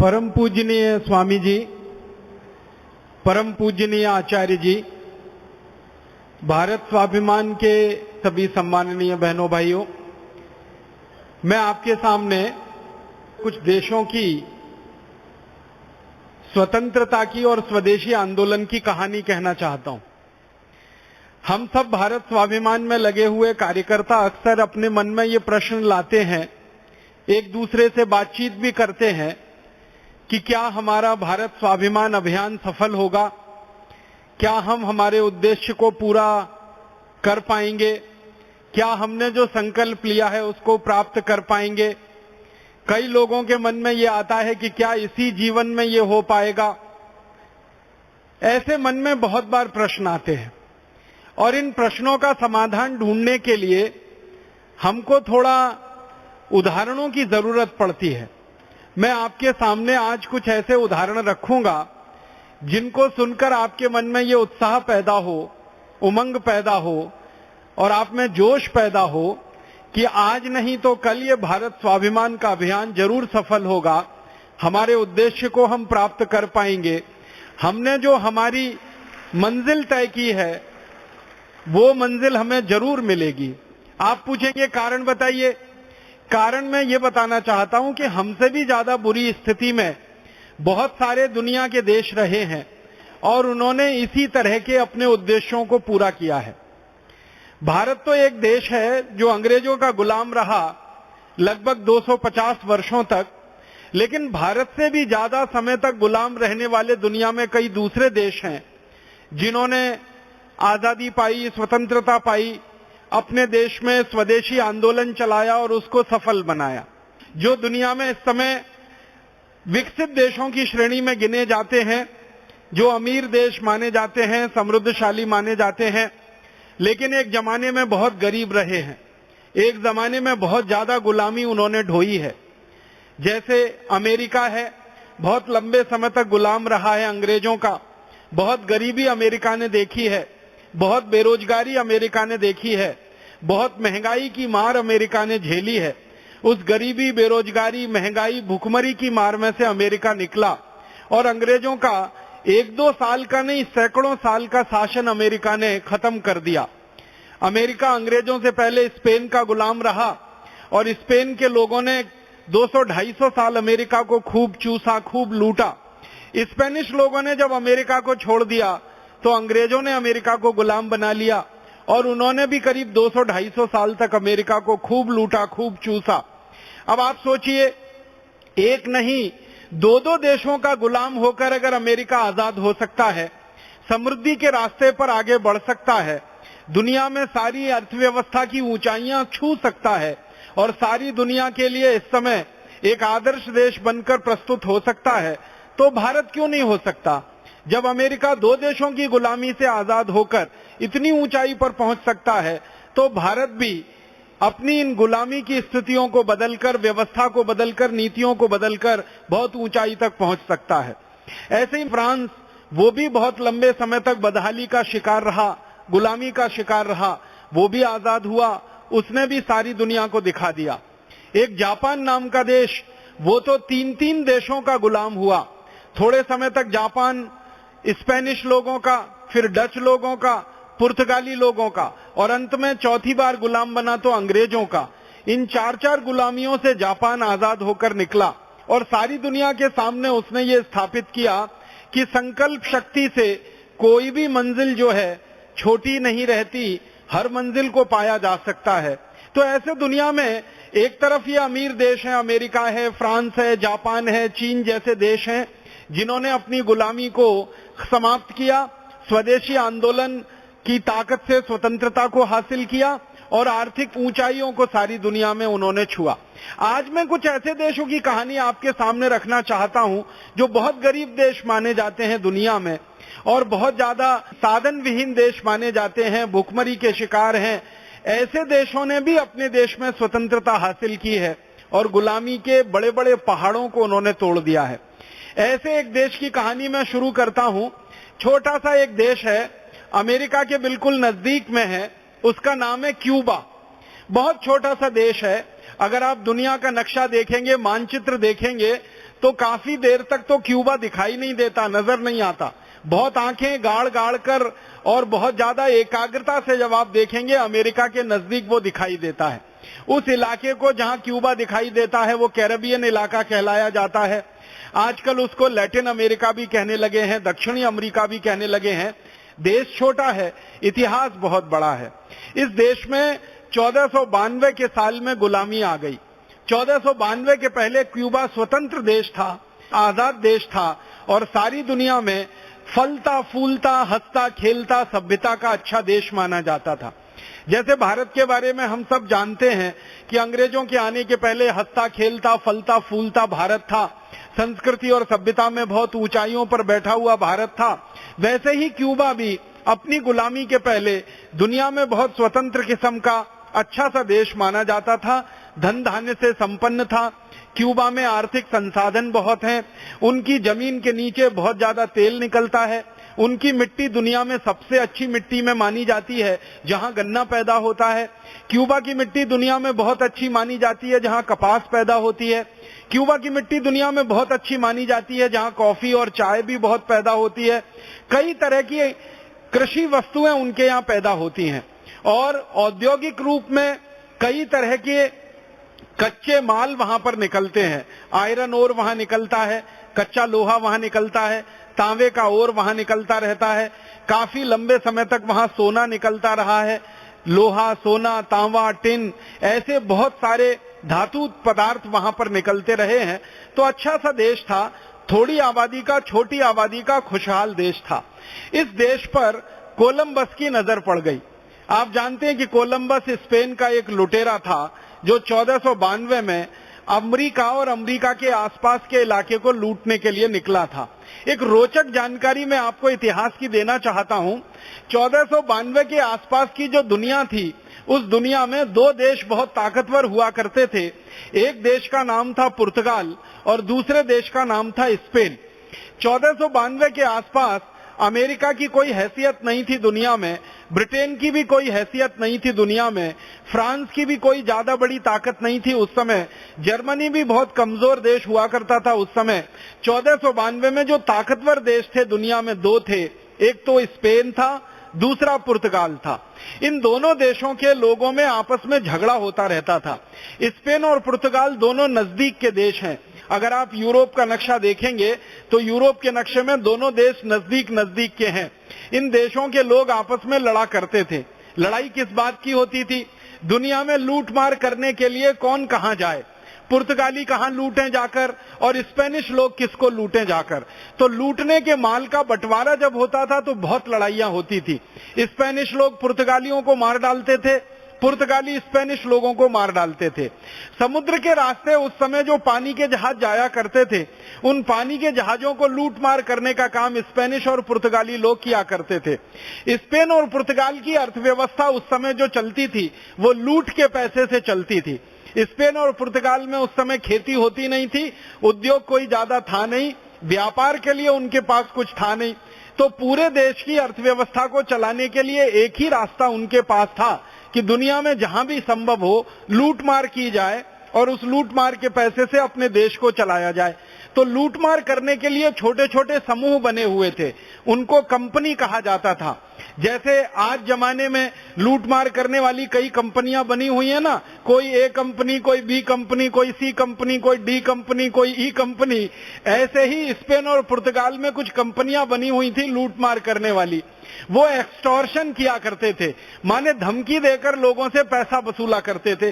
परम पूजनीय स्वामी जी, परम पूजनीय आचार्य जी, भारत स्वाभिमान के सभी सम्माननीय बहनों भाइयों, मैं आपके सामने कुछ देशों की स्वतंत्रता की और स्वदेशी आंदोलन की कहानी कहना चाहता हूं। हम सब भारत स्वाभिमान में लगे हुए कार्यकर्ता अक्सर अपने मन में ये प्रश्न लाते हैं, एक दूसरे से बातचीत भी करते हैं कि क्या हमारा भारत स्वाभिमान अभियान सफल होगा, क्या हम हमारे उद्देश्य को पूरा कर पाएंगे, क्या हमने जो संकल्प लिया है उसको प्राप्त कर पाएंगे। कई लोगों के मन में ये आता है कि क्या इसी जीवन में ये हो पाएगा। ऐसे मन में बहुत बार प्रश्न आते हैं और इन प्रश्नों का समाधान ढूंढने के लिए हमको थोड़ा उदाहरणों की जरूरत पड़ती है। मैं आपके सामने आज कुछ ऐसे उदाहरण रखूंगा जिनको सुनकर आपके मन में ये उत्साह पैदा हो, उमंग पैदा हो और आप में जोश पैदा हो कि आज नहीं तो कल ये भारत स्वाभिमान का अभियान जरूर सफल होगा, हमारे उद्देश्य को हम प्राप्त कर पाएंगे, हमने जो हमारी मंजिल तय की है वो मंजिल हमें जरूर मिलेगी। आप पूछेंगे कारण बताइए। कारण मैं ये बताना चाहता हूं कि हमसे भी ज्यादा बुरी स्थिति में बहुत सारे दुनिया के देश रहे हैं और उन्होंने इसी तरह के अपने उद्देश्यों को पूरा किया है। भारत तो एक देश है जो अंग्रेजों का गुलाम रहा लगभग 250 वर्षों तक, लेकिन भारत से भी ज्यादा समय तक गुलाम रहने वाले दुनिया में कई दूसरे देश हैं जिन्होंने आजादी पाई, स्वतंत्रता पाई, अपने देश में स्वदेशी आंदोलन चलाया और उसको सफल बनाया। जो दुनिया में इस समय विकसित देशों की श्रेणी में गिने जाते हैं, जो अमीर देश माने जाते हैं, समृद्धशाली माने जाते हैं, लेकिन एक जमाने में बहुत गरीब रहे हैं, एक जमाने में बहुत ज्यादा गुलामी उन्होंने ढोई है। जैसे अमेरिका है, बहुत लंबे समय तक गुलाम रहा है अंग्रेजों का, बहुत गरीबी अमेरिका ने देखी है, बहुत बेरोजगारी अमेरिका ने देखी है, बहुत महंगाई की मार अमेरिका ने झेली है। उस गरीबी, बेरोजगारी, महंगाई, भुखमरी की मार में से अमेरिका निकला और अंग्रेजों का 1-2 साल का नहीं, सैकड़ों साल का शासन अमेरिका ने खत्म कर दिया। अमेरिका अंग्रेजों से पहले स्पेन का गुलाम रहा और स्पेन के लोगों ने 200-250 साल अमेरिका को खूब चूसा, खूब लूटा। स्पेनिश लोगों ने जब अमेरिका को छोड़ दिया तो अंग्रेजों ने अमेरिका को गुलाम बना लिया और उन्होंने भी करीब 200-250 साल तक अमेरिका को खूब लूटा, खूब चूसा। अब आप सोचिए, एक नहीं 2-2 देशों का गुलाम होकर अगर अमेरिका आजाद हो सकता है, समृद्धि के रास्ते पर आगे बढ़ सकता है, दुनिया में सारी अर्थव्यवस्था की ऊंचाइयां छू सकता है और सारी दुनिया के लिए इस समय एक आदर्श देश बनकर प्रस्तुत हो सकता है, तो भारत क्यों नहीं हो सकता। जब अमेरिका 2 देशों की गुलामी से आजाद होकर इतनी ऊंचाई पर पहुंच सकता है, तो भारत भी अपनी इन गुलामी की स्थितियों को बदलकर, व्यवस्था को बदलकर, नीतियों को बदलकर बहुत ऊंचाई तक पहुंच सकता है। ऐसे ही फ्रांस, वो भी बहुत लंबे समय तक बदहाली का शिकार रहा, गुलामी का शिकार रहा, वो भी आजाद हुआ, उसने भी सारी दुनिया को दिखा दिया। एक जापान नाम का देश, वो तो 3-3 देशों का गुलाम हुआ। थोड़े समय तक जापान स्पेनिश लोगों का, फिर डच लोगों का, पुर्तगाली लोगों का और अंत में चौथी बार गुलाम बना तो अंग्रेजों का। इन 4-4 गुलामियों से जापान आजाद होकर निकला और सारी दुनिया के सामने उसने ये स्थापित किया कि संकल्प शक्ति से कोई भी मंजिल जो है छोटी नहीं रहती, हर मंजिल को पाया जा सकता है। तो ऐसे दुनिया में एक तरफ ये अमीर देश है, अमेरिका है, फ्रांस है, जापान है, चीन जैसे देश हैं जिन्होंने अपनी गुलामी को समाप्त किया, स्वदेशी आंदोलन की ताकत से स्वतंत्रता को हासिल किया और आर्थिक ऊंचाइयों को सारी दुनिया में उन्होंने छुआ। आज मैं कुछ ऐसे देशों की कहानी आपके सामने रखना चाहता हूं जो बहुत गरीब देश माने जाते हैं दुनिया में और बहुत ज्यादा साधन विहीन देश माने जाते हैं, भुखमरी के शिकार हैं। ऐसे देशों ने भी अपने देश में स्वतंत्रता हासिल की है और गुलामी के बड़े बड़े पहाड़ों को उन्होंने तोड़ दिया है। ऐसे एक देश की कहानी मैं शुरू करता हूं। छोटा सा एक देश है, अमेरिका के बिल्कुल नजदीक में है, उसका नाम है क्यूबा। बहुत छोटा सा देश है। अगर आप दुनिया का नक्शा देखेंगे, मानचित्र देखेंगे, तो काफी देर तक तो क्यूबा दिखाई नहीं देता, नजर नहीं आता। बहुत आंखें गाड़ गाड़ कर और बहुत ज्यादा एकाग्रता से जब आप देखेंगे अमेरिका के नजदीक वो दिखाई देता है। उस इलाके को जहां क्यूबा दिखाई देता है वो कैरेबियन इलाका कहलाया जाता है। आजकल उसको लैटिन अमेरिका भी कहने लगे हैं, दक्षिणी अमेरिका भी कहने लगे हैं। देश छोटा है, इतिहास बहुत बड़ा है। इस देश में 1492 के साल में गुलामी आ गई। 1492 के पहले क्यूबा स्वतंत्र देश था, आजाद देश था और सारी दुनिया में फलता फूलता हंसता खेलता सभ्यता का अच्छा देश माना जाता था। जैसे भारत के बारे में हम सब जानते हैं कि अंग्रेजों के आने के पहले हंसता खेलता फलता फूलता भारत था, संस्कृति और सभ्यता में बहुत ऊंचाइयों पर बैठा हुआ भारत था। वैसे ही क्यूबा भी अपनी गुलामी के पहले दुनिया में बहुत स्वतंत्र किस्म का अच्छा सा देश माना जाता था, धन धान्य से संपन्न था। क्यूबा में आर्थिक संसाधन बहुत हैं, उनकी जमीन के नीचे बहुत ज्यादा तेल निकलता है, उनकी मिट्टी दुनिया में सबसे अच्छी मिट्टी में मानी जाती है जहां गन्ना पैदा होता है। क्यूबा की मिट्टी दुनिया में बहुत अच्छी मानी जाती है जहां कपास पैदा होती है। क्यूबा की मिट्टी दुनिया में बहुत अच्छी मानी जाती है जहां कॉफी और चाय भी बहुत पैदा होती है। कई तरह की कृषि वस्तुएं उनके यहाँ पैदा होती हैं और औद्योगिक रूप में कई तरह के कच्चे माल वहां पर निकलते हैं। आयरन ओर वहां निकलता है, कच्चा लोहा वहां निकलता है, तांबे का ओर वहां निकलता रहता है। काफी लंबे समय तक वहां सोना निकलता रहा है। लोहा, सोना, तांबा, टिन, ऐसे बहुत सारे धातु पदार्थ वहां पर निकलते रहे हैं। तो अच्छा सा देश था, थोड़ी आबादी का, छोटी आबादी का खुशहाल देश था। इस देश पर कोलंबस की नजर पड़ गई। आप जानते हैं कि कोलंबस स्पेन का एक लुटेरा था जो 1492 में अमेरिका और अमेरिका के आसपास के इलाके को लूटने के लिए निकला था। एक रोचक जानकारी मैं आपको इतिहास की देना चाहता हूं। 1492 के आसपास की जो दुनिया थी, उस दुनिया में दो देश बहुत ताकतवर हुआ करते थे। एक देश का नाम था पुर्तगाल और दूसरे देश का नाम था स्पेन। 1492 के आसपास अमेरिका की कोई हैसियत नहीं थी दुनिया में, ब्रिटेन की भी कोई हैसियत नहीं थी दुनिया में, फ्रांस की भी कोई ज्यादा बड़ी ताकत नहीं थी उस समय, जर्मनी भी बहुत कमजोर देश हुआ करता था उस समय। 1492 में जो ताकतवर देश थे दुनिया में दो थे, एक तो स्पेन था, दूसरा पुर्तगाल था। इन दोनों देशों के लोगों में आपस में झगड़ा होता रहता था। स्पेन और पुर्तगाल दोनों नजदीक के देश हैं। अगर आप यूरोप का नक्शा देखेंगे तो यूरोप के नक्शे में दोनों देश नजदीक नजदीक के हैं। इन देशों के लोग आपस में लड़ा करते थे। लड़ाई किस बात की होती थी? दुनिया में लूट मार करने के लिए कौन कहां जाए, पुर्तगाली कहां लूटें जाकर और स्पेनिश लोग किसको लूटें जाकर। तो लूटने के माल का बंटवारा जब होता था तो बहुत लड़ाइयां होती थी। स्पेनिश लोग पुर्तगालियों को मार डालते थे, पुर्तगाली स्पेनिश लोगों को मार डालते थे। समुद्र के रास्ते उस समय जो पानी के जहाज जाया करते थे, उन पानी के जहाजों को लूट मार करने का काम स्पेनिश और पुर्तगाली लोग किया करते थे। स्पेन और पुर्तगाल की अर्थव्यवस्था उस समय जो चलती थी वो लूट के पैसे से चलती थी। स्पेन और पुर्तगाल में उस समय खेती होती नहीं थी, उद्योग कोई ज्यादा था नहीं, व्यापार के लिए उनके पास कुछ था नहीं। तो पूरे देश की अर्थव्यवस्था को चलाने के लिए एक ही रास्ता उनके पास था कि दुनिया में जहां भी संभव हो लूटमार की जाए और उस लूटमार के पैसे से अपने देश को चलाया जाए। तो लूटमार करने के लिए छोटे छोटे समूह बने हुए थे, उनको कंपनी कहा जाता था। जैसे आज जमाने में लूटमार करने वाली कई कंपनियां बनी हुई है ना, कोई ए कंपनी, कोई बी कंपनी, कोई सी कंपनी, कोई डी कंपनी, कोई ई कंपनी। ऐसे ही स्पेन और पुर्तगाल में कुछ कंपनियां बनी हुई थी लूटमार करने वाली। वो एक्सटॉर्शन किया करते थे, माने धमकी देकर लोगों से पैसा वसूला करते थे।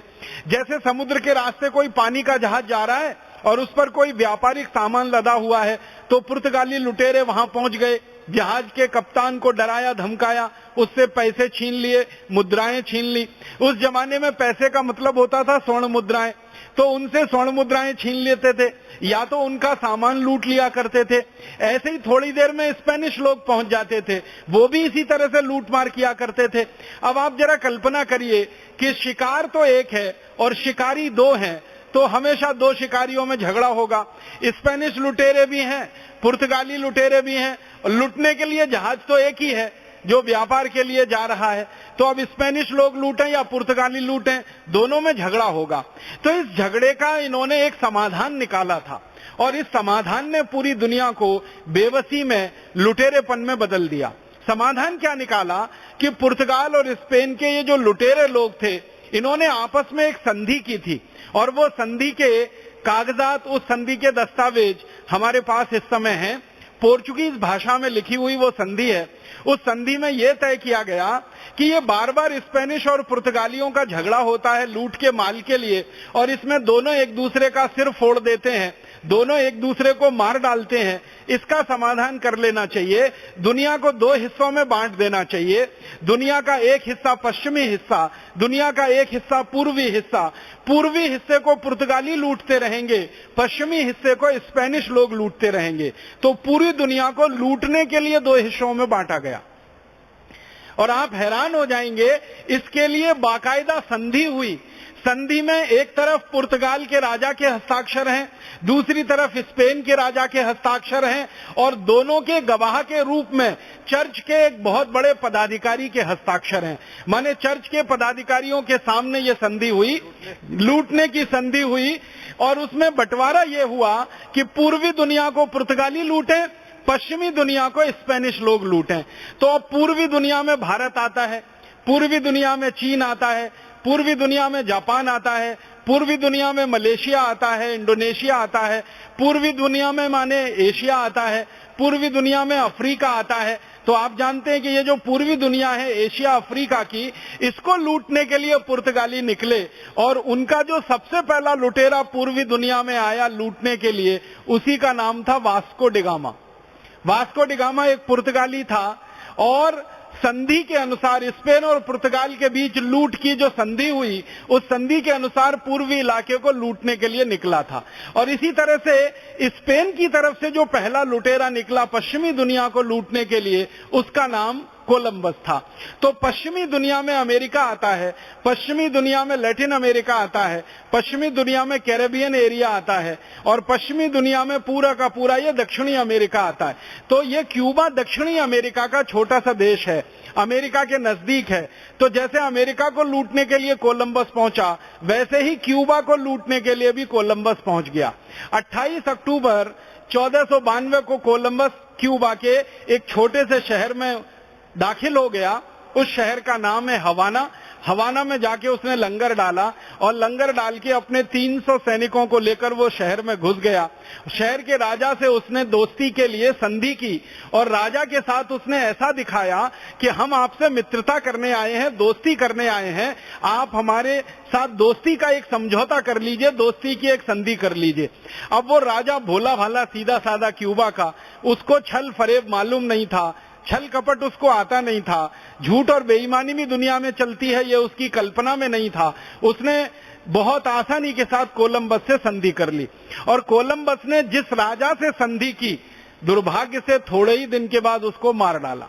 जैसे समुद्र के रास्ते कोई पानी का जहाज जा रहा है और उस पर कोई व्यापारिक सामान लदा हुआ है, तो पुर्तगाली लुटेरे वहां पहुंच गए, जहाज के कप्तान को डराया धमकाया, उससे पैसे छीन लिए, मुद्राएं छीन ली। उस जमाने में पैसे का मतलब होता था स्वर्ण मुद्राएं, तो उनसे स्वर्ण मुद्राएं छीन लेते थे या तो उनका सामान लूट लिया करते थे। ऐसे ही थोड़ी देर में स्पेनिश लोग पहुंच जाते थे, वो भी इसी तरह से लूटमार किया करते थे। अब आप जरा कल्पना करिए कि शिकार तो एक है और शिकारी दो हैं, तो हमेशा दो शिकारियों में झगड़ा होगा। स्पेनिश लुटेरे भी हैं, पुर्तगाली लुटेरे भी हैं, और लूटने के लिए जहाज तो एक ही है जो व्यापार के लिए जा रहा है। तो अब स्पेनिश लोग लूटें या पुर्तगाली लूटें, दोनों में झगड़ा होगा। तो इस झगड़े का इन्होंने एक समाधान निकाला था और इस समाधान ने पूरी दुनिया को बेबसी में, लुटेरेपन में बदल दिया। समाधान क्या निकाला कि पुर्तगाल और स्पेन के ये जो लुटेरे लोग थे, इन्होंने आपस में एक संधि की थी और वो संधि के कागजात, उस संधि के दस्तावेज हमारे पास इस समय हैं। पोर्चुगीज भाषा में लिखी हुई वो संधि है। उस संधि में यह तय किया गया कि ये बार बार स्पेनिश और पुर्तगालियों का झगड़ा होता है लूट के माल के लिए, और इसमें दोनों एक दूसरे का सिर फोड़ देते हैं, दोनों एक दूसरे को मार डालते हैं। इसका समाधान कर लेना चाहिए, दुनिया को दो हिस्सों में बांट देना चाहिए। दुनिया का एक हिस्सा पश्चिमी हिस्सा, दुनिया का एक हिस्सा पूर्वी हिस्सा। पूर्वी हिस्से को पुर्तगाली लूटते रहेंगे, पश्चिमी हिस्से को स्पेनिश लोग लूटते रहेंगे। तो पूरी दुनिया को लूटने के लिए दो हिस्सों में बांटा गया। और आप हैरान हो जाएंगे, इसके लिए बाकायदा संधि हुई। संधि में एक तरफ पुर्तगाल के राजा के हस्ताक्षर हैं, दूसरी तरफ स्पेन के राजा के हस्ताक्षर हैं, और दोनों के गवाह के रूप में चर्च के एक बहुत बड़े पदाधिकारी के हस्ताक्षर हैं। माने चर्च के पदाधिकारियों के सामने ये संधि हुई, लूटने की संधि हुई, और उसमें बंटवारा ये हुआ कि पूर्वी दुनिया को पुर्तगाली लूटे, पश्चिमी दुनिया को स्पेनिश लोग लूटें। तो अब पूर्वी दुनिया में भारत आता है, पूर्वी दुनिया में चीन आता है, पूर्वी दुनिया में जापान आता है, पूर्वी दुनिया में मलेशिया आता है, इंडोनेशिया आता है, पूर्वी दुनिया में माने एशिया आता है, पूर्वी दुनिया में अफ्रीका आता है। तो आप जानते हैं कि ये जो पूर्वी दुनिया है एशिया अफ्रीका की, इसको लूटने के लिए पुर्तगाली निकले, और उनका जो सबसे पहला लुटेरा पूर्वी दुनिया में आया लूटने के लिए, उसी का नाम था वास्को डिगामा। वास्को डिगामा एक पुर्तगाली था, और संधि के अनुसार स्पेन और पुर्तगाल के बीच लूट की जो संधि हुई, उस संधि के अनुसार पूर्वी इलाके को लूटने के लिए निकला था। और इसी तरह से स्पेन की तरफ से जो पहला लुटेरा निकला पश्चिमी दुनिया को लूटने के लिए, उसका नाम कोलंबस था। तो पश्चिमी दुनिया में अमेरिका आता है, पश्चिमी दुनिया में लैटिन अमेरिका आता है, पश्चिमी दुनिया में कैरेबियन एरिया आता है, और पश्चिमी दुनिया में पूरा का पूरा ये दक्षिणी अमेरिका आता है। तो ये क्यूबा दक्षिणी अमेरिका का छोटा सा देश है, अमेरिका के नजदीक है। तो जैसे अमेरिका को लूटने के लिए कोलंबस पहुंचा, वैसे ही क्यूबा को लूटने के लिए भी कोलंबस पहुंच गया। 28 अक्टूबर 1492 को कोलंबस क्यूबा के एक छोटे से शहर में दाखिल हो गया। उस शहर का नाम है हवाना। हवाना में जाके उसने लंगर डाला, और लंगर डाल के अपने 300 सैनिकों को लेकर वो शहर में घुस गया। शहर के राजा से उसने दोस्ती के लिए संधि की, और राजा के साथ उसने ऐसा दिखाया कि हम आपसे मित्रता करने आए हैं, दोस्ती करने आए हैं, आप हमारे साथ दोस्ती का एक समझौता कर लीजिए, दोस्ती की एक संधि कर लीजिए। अब वो राजा भोला भाला सीधा साधा क्यूबा का, उसको छल फरेब मालूम नहीं था, छल कपट उसको आता नहीं था, झूठ और बेईमानी भी दुनिया में चलती है ये उसकी कल्पना में नहीं था। उसने बहुत आसानी के साथ कोलंबस से संधि कर ली, और कोलंबस ने जिस राजा से संधि की, दुर्भाग्य से थोड़े ही दिन के बाद उसको मार डाला।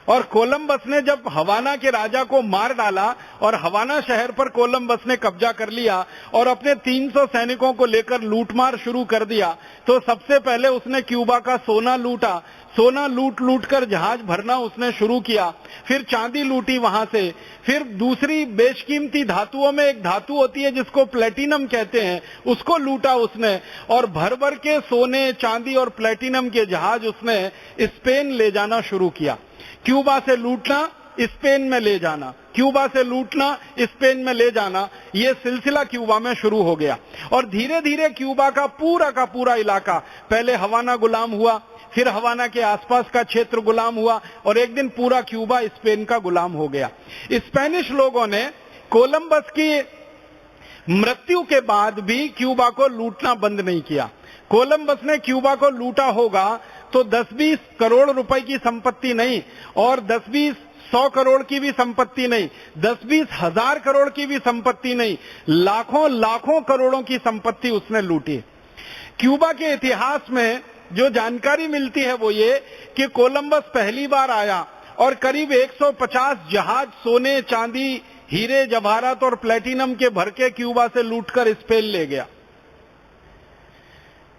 और कोलंबस ने जब हवाना के राजा को मार डाला और हवाना शहर पर कोलंबस ने कब्जा कर लिया और अपने 300 सैनिकों को लेकर लूटमार शुरू कर दिया, तो सबसे पहले उसने क्यूबा का सोना लूटा। सोना लूट लूट कर जहाज भरना उसने शुरू किया, फिर चांदी लूटी वहां से, फिर दूसरी बेशकीमती धातुओं में एक धातु होती है जिसको प्लेटिनम कहते हैं, उसको लूटा उसने, और भर भर के सोने चांदी और प्लेटिनम के जहाज उसने स्पेन ले जाना शुरू किया। क्यूबा से लूटना, स्पेन में ले जाना, क्यूबा से लूटना, स्पेन में ले जाना, ये सिलसिला क्यूबा में शुरू हो गया। और धीरे धीरे क्यूबा का पूरा इलाका, पहले हवाना गुलाम हुआ, फिर हवाना के आसपास का क्षेत्र गुलाम हुआ, और एक दिन पूरा क्यूबा स्पेन का गुलाम हो गया। स्पेनिश लोगों ने कोलंबस की मृत्यु के बाद भी क्यूबा को लूटना बंद नहीं किया। कोलंबस ने क्यूबा को लूटा होगा तो 10-20 करोड़ रुपए की संपत्ति नहीं, और 10-20 100 करोड़ की भी संपत्ति नहीं, 10-20 हजार करोड़ की भी संपत्ति नहीं, लाखों लाखों करोड़ों की संपत्ति उसने लूटी। क्यूबा के इतिहास में जो जानकारी मिलती है वो ये कि कोलंबस पहली बार आया और करीब 150 जहाज सोने चांदी हीरे जवाहरात और प्लेटिनम के भर के क्यूबा से लूटकर स्पेन ले गया।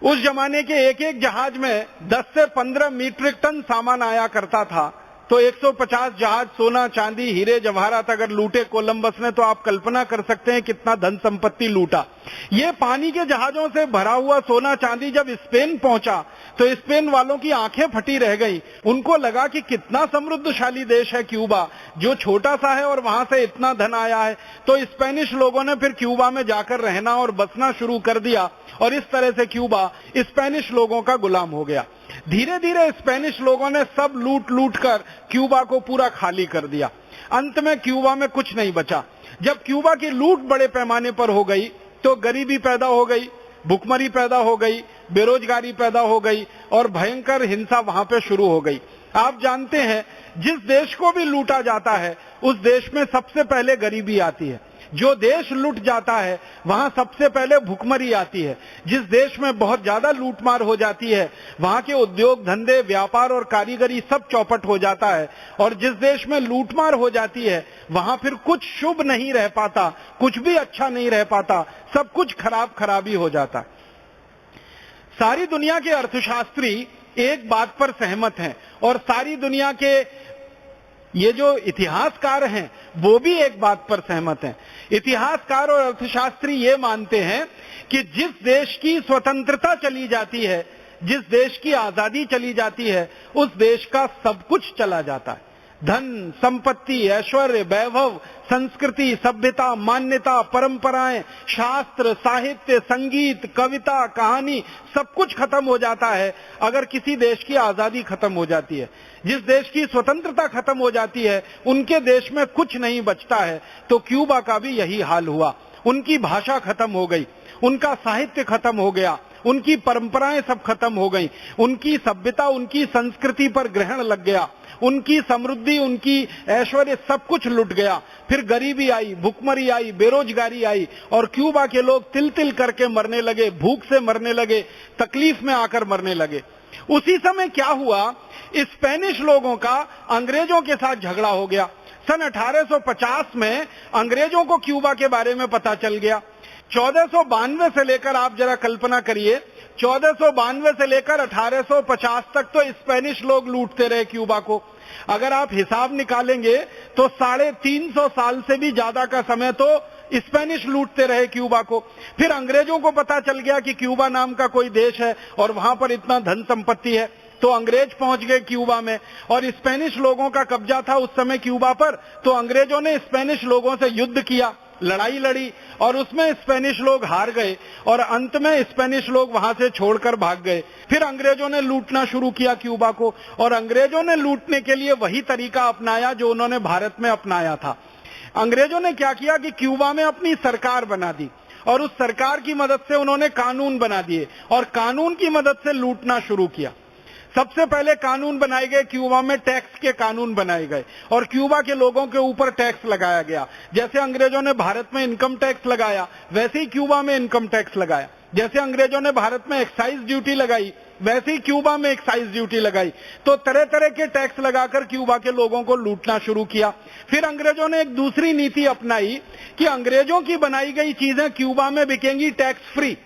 उस जमाने के एक एक जहाज में 10 से 15 मीट्रिक टन सामान आया करता था। तो 150 जहाज, सोना चांदी हीरे जवाहरात अगर लूटे कोलंबस ने, तो आप कल्पना कर सकते हैं कितना धन संपत्ति लूटा। ये पानी के जहाजों से भरा हुआ सोना चांदी जब स्पेन पहुंचा तो स्पेन वालों की आंखें फटी रह गई। उनको लगा कि कितना समृद्धशाली देश है क्यूबा, जो छोटा सा है और वहां से इतना धन आया है। तो स्पेनिश लोगों ने फिर क्यूबा में जाकर रहना और बसना शुरू कर दिया और इस तरह से क्यूबा स्पेनिश लोगों का गुलाम हो गया। धीरे धीरे स्पेनिश लोगों ने सब लूट लूट कर क्यूबा को पूरा खाली कर दिया। अंत में क्यूबा में कुछ नहीं बचा। जब क्यूबा की लूट बड़े पैमाने पर हो गई तो गरीबी पैदा हो गई, भुखमरी पैदा हो गई, बेरोजगारी पैदा हो गई और भयंकर हिंसा वहां पे शुरू हो गई। आप जानते हैं, जिस देश को भी लूटा जाता है उस देश में सबसे पहले गरीबी आती है। जो देश लूट जाता है वहां सबसे पहले भुखमरी आती है। जिस देश में बहुत ज्यादा लूटमार हो जाती है वहां के उद्योग धंधे, व्यापार और कारीगरी सब चौपट हो जाता है। और जिस देश में लूटमार हो जाती है वहां फिर कुछ शुभ नहीं रह पाता, कुछ भी अच्छा नहीं रह पाता, सब कुछ खराब खराबी हो जाता है। सारी दुनिया के अर्थशास्त्री एक बात पर सहमत हैं और सारी दुनिया के ये जो इतिहासकार हैं वो भी एक बात पर सहमत हैं। इतिहासकार और अर्थशास्त्री ये मानते हैं कि जिस देश की स्वतंत्रता चली जाती है, जिस देश की आजादी चली जाती है, उस देश का सब कुछ चला जाता है। धन, संपत्ति, ऐश्वर्य, वैभव, संस्कृति, सभ्यता, मान्यता, परंपराएं, शास्त्र, साहित्य, संगीत, कविता, कहानी, सब कुछ खत्म हो जाता है अगर किसी देश की आजादी खत्म हो जाती है। जिस देश की स्वतंत्रता खत्म हो जाती है उनके देश में कुछ नहीं बचता है। तो क्यूबा का भी यही हाल हुआ। उनकी भाषा खत्म हो गई, उनका साहित्य खत्म हो गया, उनकी परंपराएं सब खत्म हो गई, उनकी सभ्यता, उनकी संस्कृति पर ग्रहण लग गया, उनकी समृद्धि, उनकी ऐश्वर्य सब कुछ लुट गया। फिर गरीबी आई, भुखमरी आई, बेरोजगारी आई और क्यूबा के लोग तिल तिल करके मरने लगे, भूख से मरने लगे, तकलीफ में आकर मरने लगे। उसी समय क्या हुआ, स्पेनिश लोगों का अंग्रेजों के साथ झगड़ा हो गया। सन 1850 में अंग्रेजों को क्यूबा के बारे में पता चल गया। 1492 से लेकर, आप जरा कल्पना करिए, 1492 से लेकर 1850 तक तो स्पेनिश लोग लूटते रहे क्यूबा को। अगर आप हिसाब निकालेंगे तो 350 साल से भी ज्यादा का समय तो स्पेनिश लूटते रहे क्यूबा को। फिर अंग्रेजों को पता चल गया कि क्यूबा नाम का कोई देश है और वहां पर इतना धन संपत्ति है, तो अंग्रेज पहुंच गए क्यूबा में और स्पेनिश लोगों का कब्जा था उस समय क्यूबा पर। तो अंग्रेजों ने स्पेनिश लोगों से युद्ध किया, लड़ाई लड़ी और उसमें स्पेनिश लोग हार गए और अंत में स्पेनिश लोग वहां से छोड़कर भाग गए। फिर अंग्रेजों ने लूटना शुरू किया क्यूबा को और अंग्रेजों ने लूटने के लिए वही तरीका अपनाया जो उन्होंने भारत में अपनाया था। अंग्रेजों ने क्या किया कि क्यूबा में अपनी सरकार बना दी और उस सरकार की मदद से उन्होंने कानून बना दिए और कानून की मदद से लूटना शुरू किया। सबसे पहले कानून बनाए गए क्यूबा में, टैक्स के कानून बनाए गए और क्यूबा के लोगों के ऊपर टैक्स लगाया गया। जैसे अंग्रेजों ने भारत में इनकम टैक्स लगाया वैसे ही क्यूबा में इनकम टैक्स लगाया। जैसे अंग्रेजों ने भारत में एक्साइज ड्यूटी लगाई वैसे ही क्यूबा में एक्साइज ड्यूटी लगाई। तो तरह तरह के टैक्स लगाकर क्यूबा के लोगों को लूटना शुरू किया। फिर अंग्रेजों ने एक दूसरी नीति अपनाई कि अंग्रेजों की बनाई गई चीजें क्यूबा में बिकेंगी टैक्स फ्री,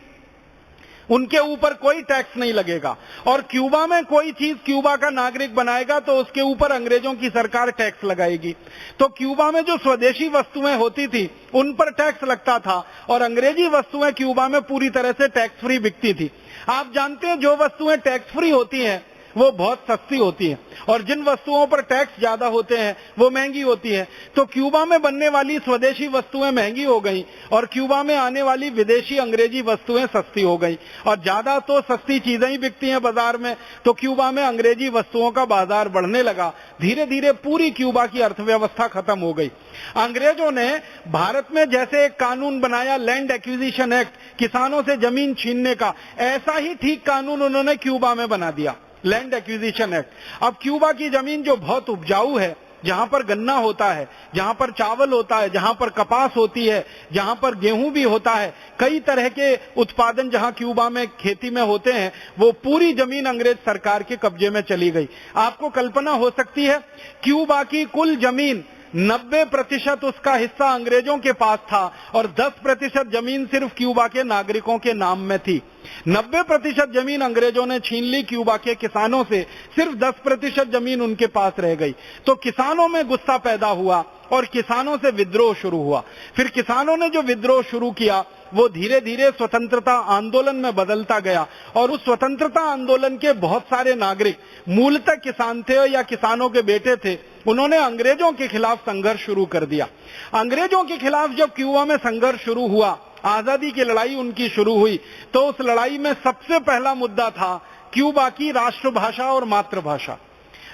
उनके ऊपर कोई टैक्स नहीं लगेगा। और क्यूबा में कोई चीज क्यूबा का नागरिक बनाएगा तो उसके ऊपर अंग्रेजों की सरकार टैक्स लगाएगी। तो क्यूबा में जो स्वदेशी वस्तुएं होती थी उन पर टैक्स लगता था और अंग्रेजी वस्तुएं क्यूबा में पूरी तरह से टैक्स फ्री बिकती थी। आप जानते हैं, जो वस्तुएं टैक्स फ्री होती हैं वो बहुत सस्ती होती हैं और जिन वस्तुओं पर टैक्स ज्यादा होते हैं वो महंगी होती हैं। तो क्यूबा में बनने वाली स्वदेशी वस्तुएं महंगी हो गई और क्यूबा में आने वाली विदेशी अंग्रेजी वस्तुएं सस्ती हो गई और ज्यादा तो सस्ती चीजें ही बिकती हैं बाजार में। तो क्यूबा में अंग्रेजी वस्तुओं का बाजार बढ़ने लगा। धीरे धीरे पूरी क्यूबा की अर्थव्यवस्था खत्म हो गई। अंग्रेजों ने भारत में जैसे एक कानून बनाया, लैंड एक्विजिशन एक्ट, किसानों से जमीन छीनने का, ऐसा ही ठीक कानून उन्होंने क्यूबा में बना दिया, लैंड एक्विजिशन एक्ट। अब क्यूबा की जमीन जो बहुत उपजाऊ है, जहां पर गन्ना होता है, जहां पर चावल होता है, जहां पर कपास होती है, जहां पर गेहूं भी होता है, कई तरह के उत्पादन जहां क्यूबा में खेती में होते हैं, वो पूरी जमीन अंग्रेज सरकार के कब्जे में चली गई। आपको कल्पना हो सकती है, क्यूबा की कुल जमीन 90% उसका हिस्सा अंग्रेजों के पास था और 10% जमीन सिर्फ क्यूबा के नागरिकों के नाम में थी। 90% जमीन अंग्रेजों ने छीन ली क्यूबा के किसानों से, सिर्फ 10% जमीन उनके पास रह गई। तो किसानों में गुस्सा पैदा हुआ और किसानों से विद्रोह शुरू हुआ। फिर किसानों ने जो विद्रोह शुरू किया वो धीरे धीरे स्वतंत्रता आंदोलन में बदलता गया, और उस स्वतंत्रता आंदोलन के बहुत सारे नागरिक मूलतः किसान थे या किसानों के बेटे थे। उन्होंने अंग्रेजों के खिलाफ संघर्ष शुरू कर दिया। अंग्रेजों के खिलाफ जब क्यूबा में संघर्ष शुरू हुआ, आजादी की लड़ाई उनकी शुरू हुई, तो उस लड़ाई में सबसे पहला मुद्दा था क्यूबा की राष्ट्रभाषा और मातृभाषा।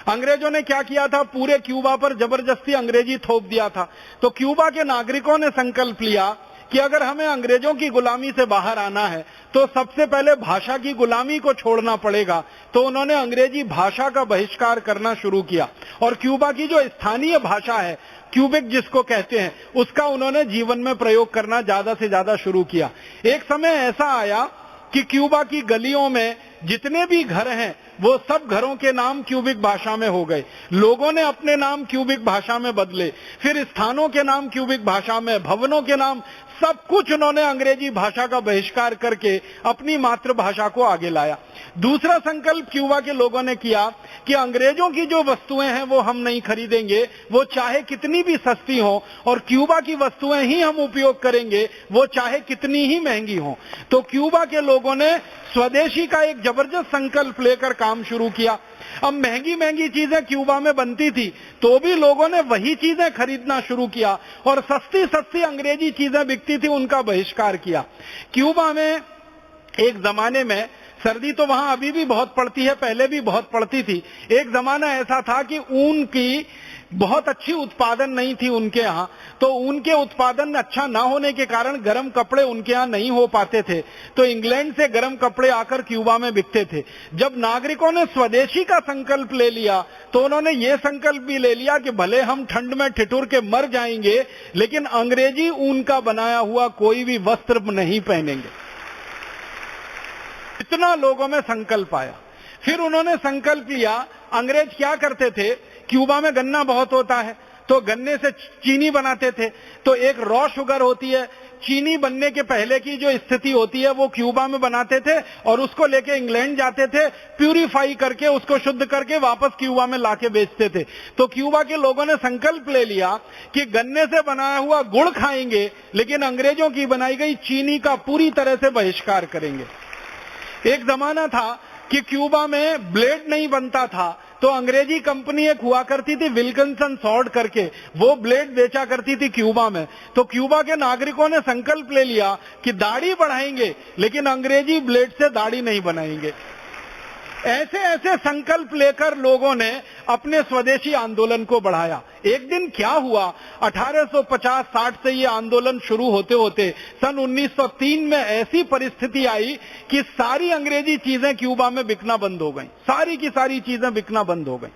अंग्रेजों ने क्या किया था, पूरे क्यूबा पर जबरदस्ती अंग्रेजी थोप दिया था। तो क्यूबा के नागरिकों ने संकल्प लिया कि अगर हमें अंग्रेजों की गुलामी से बाहर आना है तो सबसे पहले भाषा की गुलामी को छोड़ना पड़ेगा। तो उन्होंने अंग्रेजी भाषा का बहिष्कार करना शुरू किया और क्यूबा की जो स्थानीय भाषा है, क्यूबिक जिसको कहते हैं, उसका उन्होंने जीवन में प्रयोग करना ज्यादा से ज्यादा शुरू किया। एक समय ऐसा आया कि क्यूबा की गलियों में जितने भी घर हैं वो सब घरों के नाम क्यूबिक भाषा में हो गए। लोगों ने अपने नाम क्यूबिक भाषा में बदले, फिर स्थानों के नाम क्यूबिक भाषा में, भवनों के नाम, सब कुछ उन्होंने अंग्रेजी भाषा का बहिष्कार करके अपनी मातृभाषा को आगे लाया। दूसरा संकल्प क्यूबा के लोगों ने किया कि अंग्रेजों की जो वस्तुएं हैं वो हम नहीं खरीदेंगे, वो चाहे कितनी भी सस्ती हो, और क्यूबा की वस्तुएं ही हम उपयोग करेंगे, वो चाहे कितनी ही महंगी हो। तो क्यूबा के लोगों ने स्वदेशी का एक जबरदस्त संकल्प लेकर काम शुरू किया। अब महंगी महंगी चीजें क्यूबा में बनती थी तो भी लोगों ने वही चीजें खरीदना शुरू किया, और सस्ती सस्ती अंग्रेजी चीजें बिकती थी उनका बहिष्कार किया। क्यूबा में एक जमाने में सर्दी तो वहां अभी भी बहुत पड़ती है, पहले भी बहुत पड़ती थी। एक जमाना ऐसा था कि ऊन की बहुत अच्छी उत्पादन नहीं थी उनके यहाँ, तो ऊन के उत्पादन अच्छा ना होने के कारण गर्म कपड़े उनके यहाँ नहीं हो पाते थे। तो इंग्लैंड से गर्म कपड़े आकर क्यूबा में बिकते थे। जब नागरिकों ने स्वदेशी का संकल्प ले लिया तो उन्होंने ये संकल्प भी ले लिया कि भले हम ठंड में ठिठुर के मर जाएंगे, लेकिन अंग्रेजी ऊन का बनाया हुआ कोई भी वस्त्र नहीं पहनेंगे। इतना लोगों में संकल्प आया। फिर उन्होंने संकल्प लिया, अंग्रेज क्या करते थे, क्यूबा में गन्ना बहुत होता है तो गन्ने से चीनी बनाते थे। तो एक रॉ शुगर होती है, चीनी बनने के पहले की जो स्थिति होती है वो क्यूबा में बनाते थे और उसको लेके इंग्लैंड जाते थे, प्यूरिफाई करके उसको शुद्ध करके वापस क्यूबा में लाके बेचते थे। तो क्यूबा के लोगों ने संकल्प ले लिया कि गन्ने से बनाया हुआ गुड़ खाएंगे, लेकिन अंग्रेजों की बनाई गई चीनी का पूरी तरह से बहिष्कार करेंगे। एक जमाना था कि क्यूबा में ब्लेड नहीं बनता था, तो अंग्रेजी कंपनी एक हुआ करती थी विल्किंसन सॉर्ड करके, वो ब्लेड बेचा करती थी क्यूबा में। तो क्यूबा के नागरिकों ने संकल्प ले लिया कि दाढ़ी बढ़ाएंगे लेकिन अंग्रेजी ब्लेड से दाढ़ी नहीं बनाएंगे। ऐसे ऐसे संकल्प लेकर लोगों ने अपने स्वदेशी आंदोलन को बढ़ाया। एक दिन क्या हुआ, 1850-60 से ये आंदोलन शुरू होते होते सन 1903 में ऐसी परिस्थिति आई कि सारी अंग्रेजी चीजें क्यूबा में बिकना बंद हो गई, सारी की सारी चीजें बिकना बंद हो गई।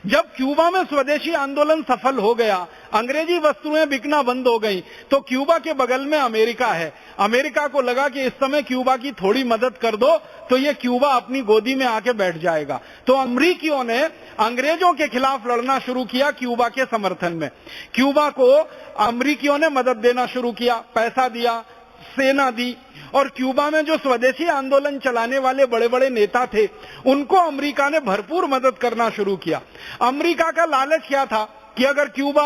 जब क्यूबा में स्वदेशी आंदोलन सफल हो गया, अंग्रेजी वस्तुएं बिकना बंद हो गई, तो क्यूबा के बगल में अमेरिका है। अमेरिका को लगा कि इस समय क्यूबा की थोड़ी मदद कर दो तो ये क्यूबा अपनी गोदी में आके बैठ जाएगा। तो अमेरिकियों ने अंग्रेजों के खिलाफ लड़ना शुरू किया क्यूबा के समर्थन में। क्यूबा को अमेरिकियों ने मदद देना शुरू किया, पैसा दिया, सेना दी, और क्यूबा में जो स्वदेशी आंदोलन चलाने वाले बड़े बड़े नेता थे उनको अमेरिका ने भरपूर मदद करना शुरू किया। अमेरिका का लालच क्या था कि अगर क्यूबा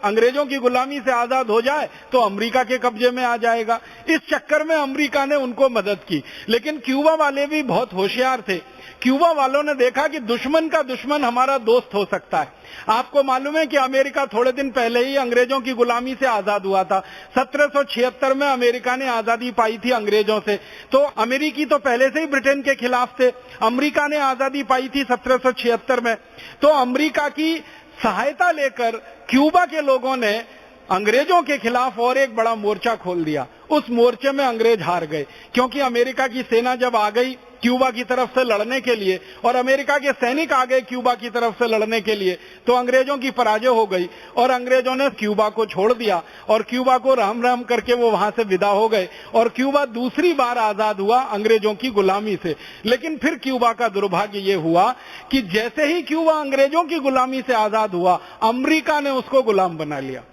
अंग्रेजों की गुलामी से आजाद हो जाए तो अमेरिका के कब्जे में आ जाएगा। इस चक्कर में अमेरिका ने उनको मदद की, लेकिन क्यूबा वाले भी बहुत होशियार थे। क्यूबा वालों ने देखा कि दुश्मन का दुश्मन हमारा दोस्त हो सकता है। आपको मालूम है कि अमेरिका थोड़े दिन पहले ही अंग्रेजों की गुलामी से आजाद हुआ था। 1776 में अमेरिका ने आजादी पाई थी अंग्रेजों से। तो अमेरिकी तो पहले से ही ब्रिटेन के खिलाफ थे, अमेरिका ने आजादी पाई थी 1776 में। तो अमेरिका की सहायता लेकर क्यूबा के लोगों ने अंग्रेजों के खिलाफ और एक बड़ा मोर्चा खोल दिया। उस मोर्चे में अंग्रेज हार गए, क्योंकि अमेरिका की सेना जब आ गई क्यूबा की तरफ से लड़ने के लिए और अमेरिका के सैनिक आ गए क्यूबा की तरफ से लड़ने के लिए, तो अंग्रेजों की पराजय हो गई और अंग्रेजों ने क्यूबा को छोड़ दिया और क्यूबा को राम राम करके वो वहां से विदा हो गए और क्यूबा दूसरी बार आजाद हुआ अंग्रेजों की गुलामी से। लेकिन फिर क्यूबा का दुर्भाग्य ये हुआ कि जैसे ही क्यूबा अंग्रेजों की गुलामी से आजाद हुआ, अमेरिका ने उसको गुलाम बना लिया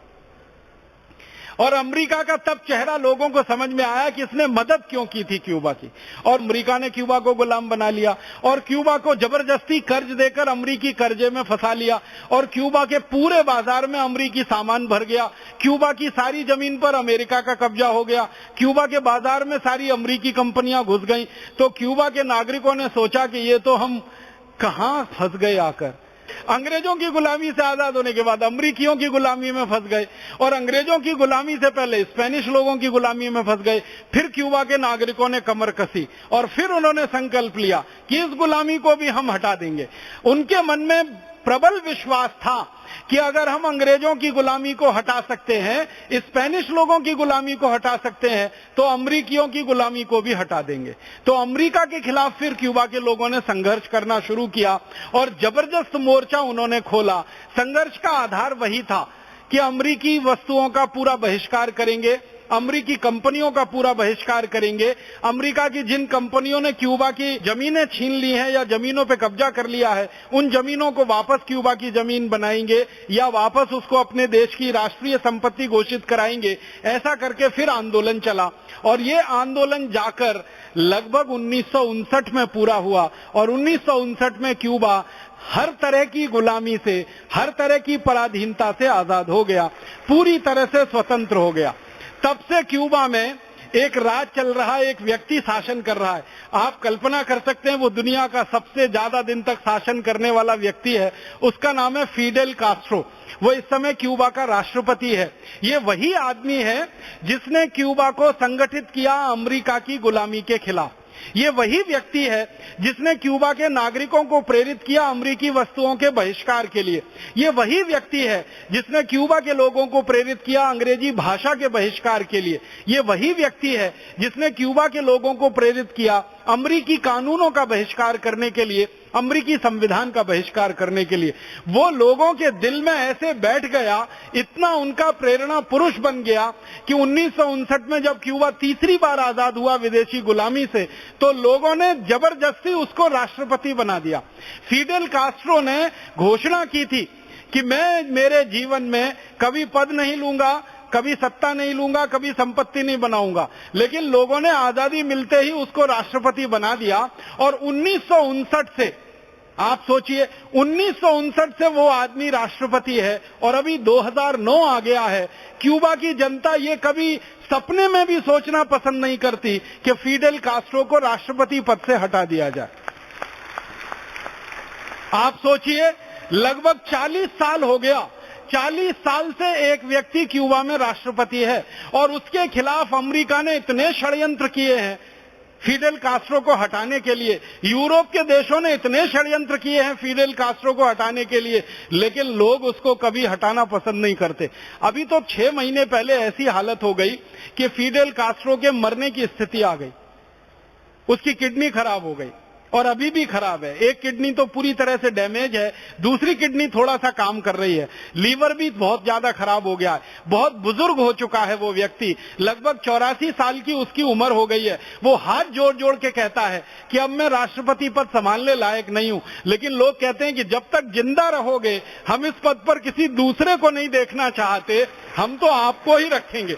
और अमेरिका का तब चेहरा लोगों को समझ में आया कि इसने मदद क्यों की थी क्यूबा की, और अमेरिका ने क्यूबा को गुलाम बना लिया और क्यूबा को जबरदस्ती कर्ज देकर अमेरिकी कर्जे में फंसा लिया और क्यूबा के पूरे बाजार में अमेरिकी सामान भर गया। क्यूबा की सारी जमीन पर अमेरिका का कब्जा हो गया, क्यूबा के बाजार में सारी अमेरिकी कंपनियां घुस गईं। तो क्यूबा के नागरिकों ने सोचा कि ये तो हम कहां फंस गए आकर। अंग्रेजों की गुलामी से आजाद होने के बाद अमरीकियों की गुलामी में फंस गए और अंग्रेजों की गुलामी से पहले स्पेनिश लोगों की गुलामी में फंस गए। फिर क्यूबा के नागरिकों ने कमर कसी और फिर उन्होंने संकल्प लिया कि इस गुलामी को भी हम हटा देंगे। उनके मन में प्रबल विश्वास था कि अगर हम अंग्रेजों की गुलामी को हटा सकते हैं, स्पेनिश लोगों की गुलामी को हटा सकते हैं, तो अमरीकियों की गुलामी को भी हटा देंगे। तो अमेरिका के खिलाफ फिर क्यूबा के लोगों ने संघर्ष करना शुरू किया और जबरदस्त मोर्चा उन्होंने खोला। संघर्ष का आधार वही था कि अमरीकी वस्तुओं का पूरा बहिष्कार करेंगे, अमरीकी कंपनियों का पूरा बहिष्कार करेंगे। अमेरिका की जिन कंपनियों ने क्यूबा की जमीनें छीन ली हैं या जमीनों पे कब्जा कर लिया है, उन जमीनों को वापस क्यूबा की जमीन बनाएंगे या वापस उसको अपने देश की राष्ट्रीय संपत्ति घोषित कराएंगे। ऐसा करके फिर आंदोलन चला और ये आंदोलन जाकर लगभग 1959 में पूरा हुआ और 1959 में क्यूबा हर तरह की गुलामी से, हर तरह की पराधीनता से आजाद हो गया, पूरी तरह से स्वतंत्र हो गया। तब से क्यूबा में एक राज चल रहा है, एक व्यक्ति शासन कर रहा है। आप कल्पना कर सकते हैं वो दुनिया का सबसे ज्यादा दिन तक शासन करने वाला व्यक्ति है, उसका नाम है फिडेल कास्ट्रो। वो इस समय क्यूबा का राष्ट्रपति है। ये वही आदमी है जिसने क्यूबा को संगठित किया अमेरिका की गुलामी के खिलाफ। ये वही व्यक्ति है जिसने क्यूबा के नागरिकों को प्रेरित किया अमेरिकी वस्तुओं के बहिष्कार के लिए। ये वही व्यक्ति है जिसने क्यूबा के लोगों को प्रेरित किया अंग्रेजी भाषा के बहिष्कार के लिए। ये वही व्यक्ति है जिसने क्यूबा के लोगों को प्रेरित किया अमेरिकी कानूनों का बहिष्कार करने के लिए, अमेरिकी संविधान का बहिष्कार करने के लिए। वो लोगों के दिल में ऐसे बैठ गया, इतना उनका प्रेरणा पुरुष बन गया कि 1959 में जब क्यूबा तीसरी बार आजाद हुआ विदेशी गुलामी से, तो लोगों ने जबरदस्ती उसको राष्ट्रपति बना दिया। फिडेल कास्ट्रो ने घोषणा की थी कि मैं मेरे जीवन में कभी पद नहीं लूंगा, कभी सत्ता नहीं लूंगा, कभी संपत्ति नहीं बनाऊंगा, लेकिन लोगों ने आजादी मिलते ही उसको राष्ट्रपति बना दिया। और 1959 से, आप सोचिए, 1959 से वो आदमी राष्ट्रपति है और अभी 2009 आ गया है। क्यूबा की जनता ये कभी सपने में भी सोचना पसंद नहीं करती कि फिडेल कास्ट्रो को राष्ट्रपति पद से हटा दिया जाए। आप सोचिए, लगभग 40 साल हो गया, 40 साल से एक व्यक्ति क्यूबा में राष्ट्रपति है और उसके खिलाफ अमेरिका ने इतने षड्यंत्र किए हैं फिडेल कास्ट्रो को हटाने के लिए। यूरोप के देशों ने इतने षड्यंत्र किए हैं फिडेल कास्ट्रो को हटाने के लिए, लेकिन लोग उसको कभी हटाना पसंद नहीं करते। अभी तो 6 महीने पहले ऐसी हालत हो गई कि फिडेल कास्ट्रो के मरने की स्थिति आ गई। उसकी किडनी खराब हो गई और अभी भी खराब है। एक किडनी तो पूरी तरह से डैमेज है, दूसरी किडनी थोड़ा सा काम कर रही है, लीवर भी बहुत ज्यादा खराब हो गया है। बहुत बुजुर्ग हो चुका है वो व्यक्ति, लगभग 84 साल की उसकी उम्र हो गई है। वो हाथ जोड़ जोड़ के कहता है कि अब मैं राष्ट्रपति पद संभालने लायक नहीं हूं, लेकिन लोग कहते हैं कि जब तक जिंदा रहोगे हम इस पद पर किसी दूसरे को नहीं देखना चाहते, हम तो आपको ही रखेंगे।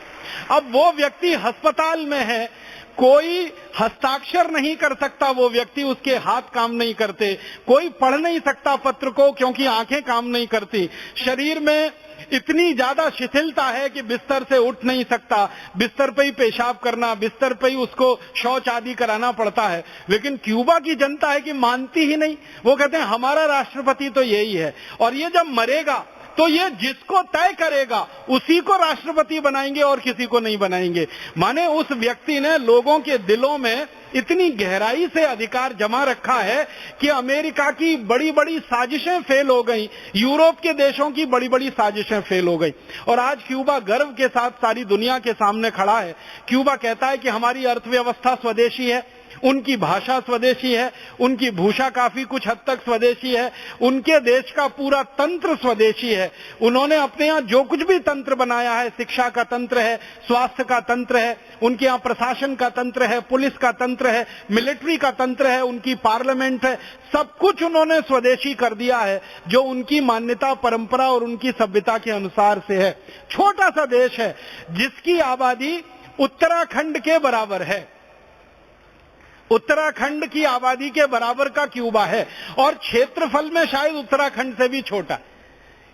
अब वो व्यक्ति अस्पताल में है, कोई हस्ताक्षर नहीं कर सकता, वो व्यक्ति, उसके हाथ काम नहीं करते, कोई पढ़ नहीं सकता पत्र को क्योंकि आंखें काम नहीं करती, शरीर में इतनी ज्यादा शिथिलता है कि बिस्तर से उठ नहीं सकता, बिस्तर पे ही पेशाब करना, बिस्तर पे ही उसको शौच आदि कराना पड़ता है। लेकिन क्यूबा की जनता है कि मानती ही नहीं, वो कहते हैं हमारा राष्ट्रपति तो यही है और ये जब मरेगा तो ये जिसको तय करेगा उसी को राष्ट्रपति बनाएंगे और किसी को नहीं बनाएंगे। माने उस व्यक्ति ने लोगों के दिलों में इतनी गहराई से अधिकार जमा रखा है कि अमेरिका की बड़ी बड़ी साजिशें फेल हो गई, यूरोप के देशों की बड़ी बड़ी साजिशें फेल हो गई और आज क्यूबा गर्व के साथ सारी दुनिया के सामने खड़ा है। क्यूबा कहता है कि हमारी अर्थव्यवस्था स्वदेशी है, उनकी भाषा स्वदेशी है, उनकी भूषा काफी कुछ हद तक स्वदेशी है, उनके देश का पूरा तंत्र स्वदेशी है। उन्होंने अपने यहाँ जो कुछ भी तंत्र बनाया है, शिक्षा का तंत्र है, स्वास्थ्य का तंत्र है, उनके यहाँ प्रशासन का तंत्र है, पुलिस का तंत्र है, मिलिट्री का तंत्र है, उनकी पार्लियामेंट है, सब कुछ उन्होंने स्वदेशी कर दिया है, जो उनकी मान्यता, परंपरा और उनकी सभ्यता के अनुसार से है। छोटा सा देश है जिसकी आबादी उत्तराखंड के बराबर है, उत्तराखंड की आबादी के बराबर का क्यूबा है, और क्षेत्रफल में शायद उत्तराखंड से भी छोटा।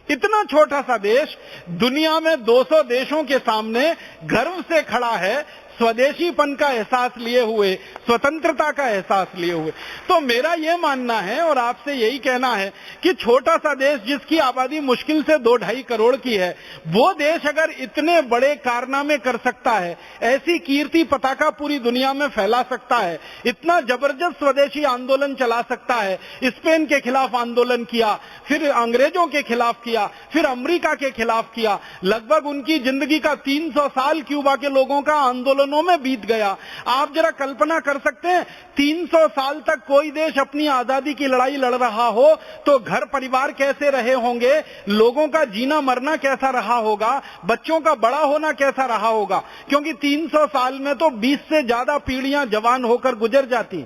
इतना छोटा सा देश दुनिया में 200 देशों के सामने गर्व से खड़ा है, स्वदेशीपन का एहसास लिए हुए, स्वतंत्रता का एहसास लिए हुए। तो मेरा यह मानना है और आपसे यही कहना है कि छोटा सा देश जिसकी आबादी मुश्किल से 2-2.5 करोड़ की है, वो देश अगर इतने बड़े कारनामे कर सकता है, ऐसी कीर्ति पताका पूरी दुनिया में फैला सकता है, इतना जबरदस्त स्वदेशी आंदोलन चला सकता है, स्पेन के खिलाफ आंदोलन किया, फिर अंग्रेजों के खिलाफ किया, फिर अमेरिका के खिलाफ किया, लगभग उनकी जिंदगी का 300 साल क्यूबा के लोगों का आंदोलन में बीत गया। आप जरा कल्पना कर सकते हैं, 300 साल तक कोई देश अपनी आजादी की लड़ाई लड़ रहा हो तो घर परिवार कैसे रहे होंगे, लोगों का जीना मरना कैसा रहा होगा, बच्चों का बड़ा होना कैसा रहा होगा, क्योंकि 300 साल में तो 20 से ज्यादा पीढ़ियां जवान होकर गुजर जाती,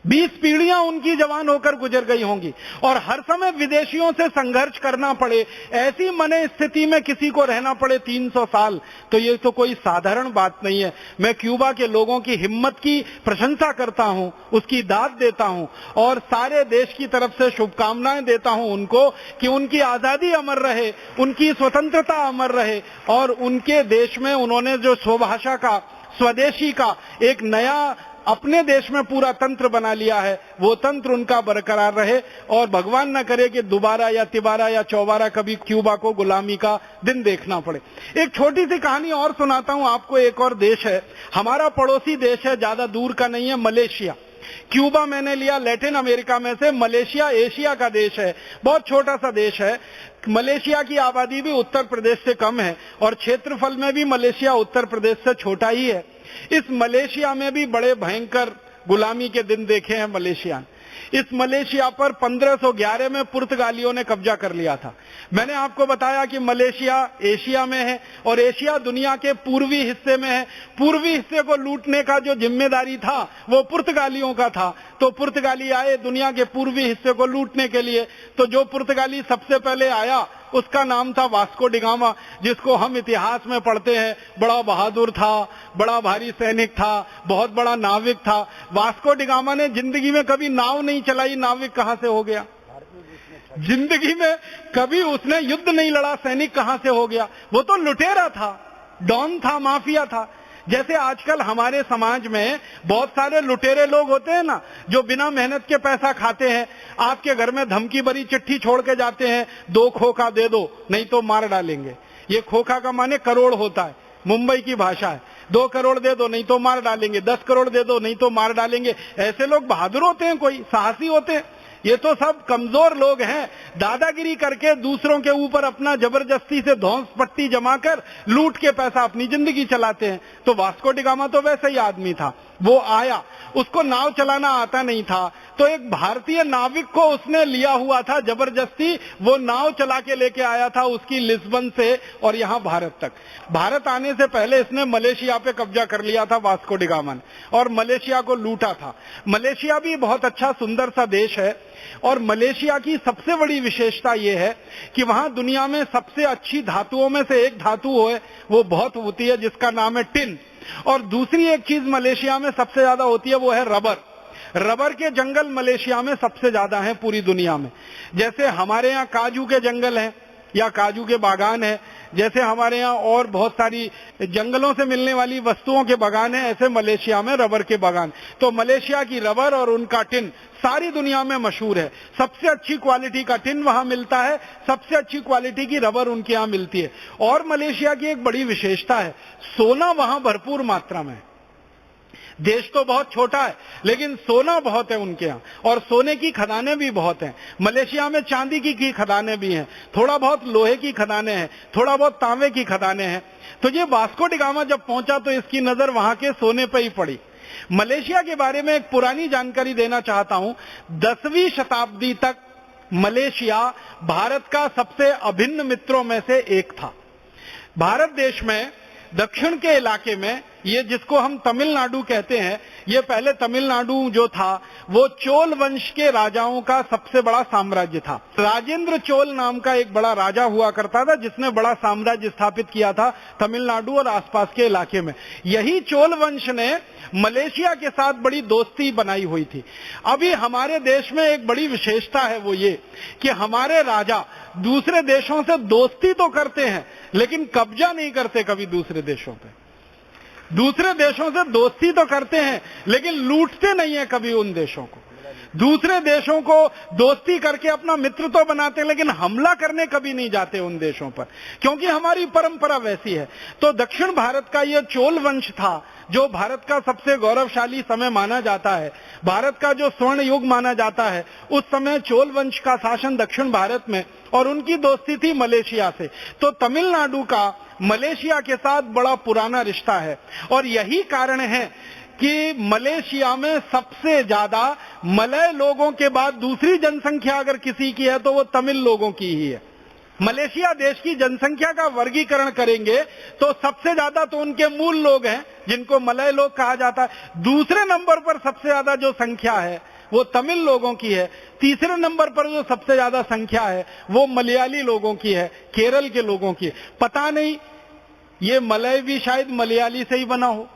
20 पीढ़ियां उनकी जवान होकर गुजर गई होंगी, और हर समय विदेशियों से संघर्ष करना पड़े, ऐसी मने स्थिति में किसी को रहना पड़े 300 साल, तो ये तो कोई साधारण बात नहीं है। मैं क्यूबा के लोगों की हिम्मत की प्रशंसा करता हूं, उसकी दाद देता हूं, और सारे देश की तरफ से शुभकामनाएं देता हूं उनको कि उनकी आजादी अमर रहे, उनकी स्वतंत्रता अमर रहे, और उनके देश में उन्होंने जो स्वभाषा का, स्वदेशी का एक नया अपने देश में पूरा तंत्र बना लिया है, वो तंत्र उनका बरकरार रहे, और भगवान न करे कि दोबारा या तिबारा या चौबारा कभी क्यूबा को गुलामी का दिन देखना पड़े। एक छोटी सी कहानी और सुनाता हूं आपको। एक और देश है, हमारा पड़ोसी देश है, ज्यादा दूर का नहीं है, मलेशिया। क्यूबा मैंने लिया लैटिन अमेरिका में से, मलेशिया एशिया का देश है, बहुत छोटा सा देश है। मलेशिया की आबादी भी उत्तर प्रदेश से कम है, और क्षेत्रफल में भी मलेशिया उत्तर प्रदेश से छोटा ही है। इस मलेशिया में भी बड़े भयंकर गुलामी के दिन देखे हैं मलेशिया। इस मलेशिया पर 1511 में पुर्तगालियों ने कब्जा कर लिया था। मैंने आपको बताया कि मलेशिया एशिया में है, और एशिया दुनिया के पूर्वी हिस्से में है। पूर्वी हिस्से को लूटने का जो जिम्मेदारी था वो पुर्तगालियों का था। तो पुर्तगाली आए दुनिया के पूर्वी हिस्से को लूटने के लिए। तो जो पुर्तगाली सबसे पहले आया उसका नाम था वास्को डिगामा, जिसको हम इतिहास में पढ़ते हैं, बड़ा बहादुर था, बड़ा भारी सैनिक था, बहुत बड़ा नाविक था। वास्को डिगामा ने जिंदगी में कभी नाव नहीं चलाई, नाविक कहां से हो गया? जिंदगी में कभी उसने युद्ध नहीं लड़ा, सैनिक कहां से हो गया? वो तो लुटेरा था, डॉन था, माफिया था। जैसे आजकल हमारे समाज में बहुत सारे लुटेरे लोग होते हैं ना, जो बिना मेहनत के पैसा खाते हैं, आपके घर में धमकी भरी चिट्ठी छोड़ के जाते हैं, 2 खोखा दे दो नहीं तो मार डालेंगे। ये खोखा का माने करोड़ होता है, मुंबई की भाषा है। 2 करोड़ दे दो नहीं तो मार डालेंगे, 10 करोड़ दे दो नहीं तो मार डालेंगे। ऐसे लोग बहादुर होते हैं, कोई साहसी होते हैं? ये तो सब कमजोर लोग हैं, दादागिरी करके दूसरों के ऊपर अपना जबरदस्ती से धौंस पट्टी जमाकर लूट के पैसा अपनी जिंदगी चलाते हैं। तो वास्को डिगामा तो वैसा ही आदमी था। वो आया, उसको नाव चलाना आता नहीं था, तो एक भारतीय नाविक को उसने लिया हुआ था जबरदस्ती। वो नाव चला के लेके आया था उसकी लिस्बन से और यहाँ भारत तक। भारत आने से पहले इसने मलेशिया पे कब्जा कर लिया था वास्को डिगामा ने, और मलेशिया को लूटा था। मलेशिया भी बहुत अच्छा सुंदर सा देश है, और मलेशिया की सबसे बड़ी विशेषता यह है कि वहां दुनिया में सबसे अच्छी धातुओं में से एक धातु है, वो बहुत होती है, जिसका नाम है टिन। और दूसरी एक चीज मलेशिया में सबसे ज्यादा होती है, वो है रबर। रबर के जंगल मलेशिया में सबसे ज्यादा हैं पूरी दुनिया में। जैसे हमारे यहाँ काजू के जंगल हैं या काजू के बागान है, जैसे हमारे यहाँ और बहुत सारी जंगलों से मिलने वाली वस्तुओं के बागान है, ऐसे मलेशिया में रबर के बागान। तो मलेशिया की रबर और उनका टिन सारी दुनिया में मशहूर है। सबसे अच्छी क्वालिटी का टिन वहां मिलता है, सबसे अच्छी क्वालिटी की रबर उनके यहाँ मिलती है। और मलेशिया की एक बड़ी विशेषता है, सोना वहां भरपूर मात्रा में है। देश तो बहुत छोटा है लेकिन सोना बहुत है उनके यहाँ, और सोने की खदानें भी बहुत हैं। मलेशिया में चांदी की खदानें भी हैं, थोड़ा बहुत लोहे की खदानें हैं, थोड़ा बहुत तांबे की खदानें हैं। तो ये वास्को डिगामा जब पहुंचा तो इसकी नजर वहां के सोने पर ही पड़ी। मलेशिया के बारे में एक पुरानी जानकारी देना चाहता हूं। 10वीं शताब्दी तक मलेशिया भारत का सबसे अभिन्न मित्रों में से एक था। भारत देश में दक्षिण के इलाके में, ये जिसको हम तमिलनाडु कहते हैं, ये पहले तमिलनाडु जो था वो चोल वंश के राजाओं का सबसे बड़ा साम्राज्य था। राजेंद्र चोल नाम का एक बड़ा राजा हुआ करता था जिसने बड़ा साम्राज्य स्थापित किया था तमिलनाडु और आसपास के इलाके में। यही चोल वंश ने मलेशिया के साथ बड़ी दोस्ती बनाई हुई थी। अभी हमारे देश में एक बड़ी विशेषता है, वो ये कि हमारे राजा दूसरे देशों से दोस्ती तो करते हैं लेकिन कब्जा नहीं करते कभी दूसरे देशों पे। दूसरे देशों से दोस्ती तो करते हैं लेकिन लूटते नहीं है कभी उन देशों को। दूसरे देशों को दोस्ती करके अपना मित्र तो बनाते हैं लेकिन हमला करने कभी नहीं जाते उन देशों पर, क्योंकि हमारी परंपरा वैसी है। तो दक्षिण भारत का यह चोल वंश था जो भारत का सबसे गौरवशाली समय माना जाता है, भारत का जो स्वर्ण युग माना जाता है। उस समय चोल वंश का शासन दक्षिण भारत में, और उनकी दोस्ती थी मलेशिया से। तो तमिलनाडु का मलेशिया के साथ बड़ा पुराना रिश्ता है और यही कारण है कि मलेशिया में सबसे ज्यादा मलय लोगों के बाद दूसरी जनसंख्या अगर किसी की है तो वो तमिल लोगों की ही है। मलेशिया देश की जनसंख्या का वर्गीकरण करेंगे तो सबसे ज्यादा तो उनके मूल लोग हैं जिनको मलय लोग कहा जाता है। दूसरे नंबर पर सबसे ज्यादा जो संख्या है वो तमिल लोगों की है। तीसरे नंबर पर जो सबसे ज्यादा संख्या है वो मलयाली लोगों की है, केरल के लोगों की है। पता नहीं ये मलय भी शायद मलयाली से ही बना हो,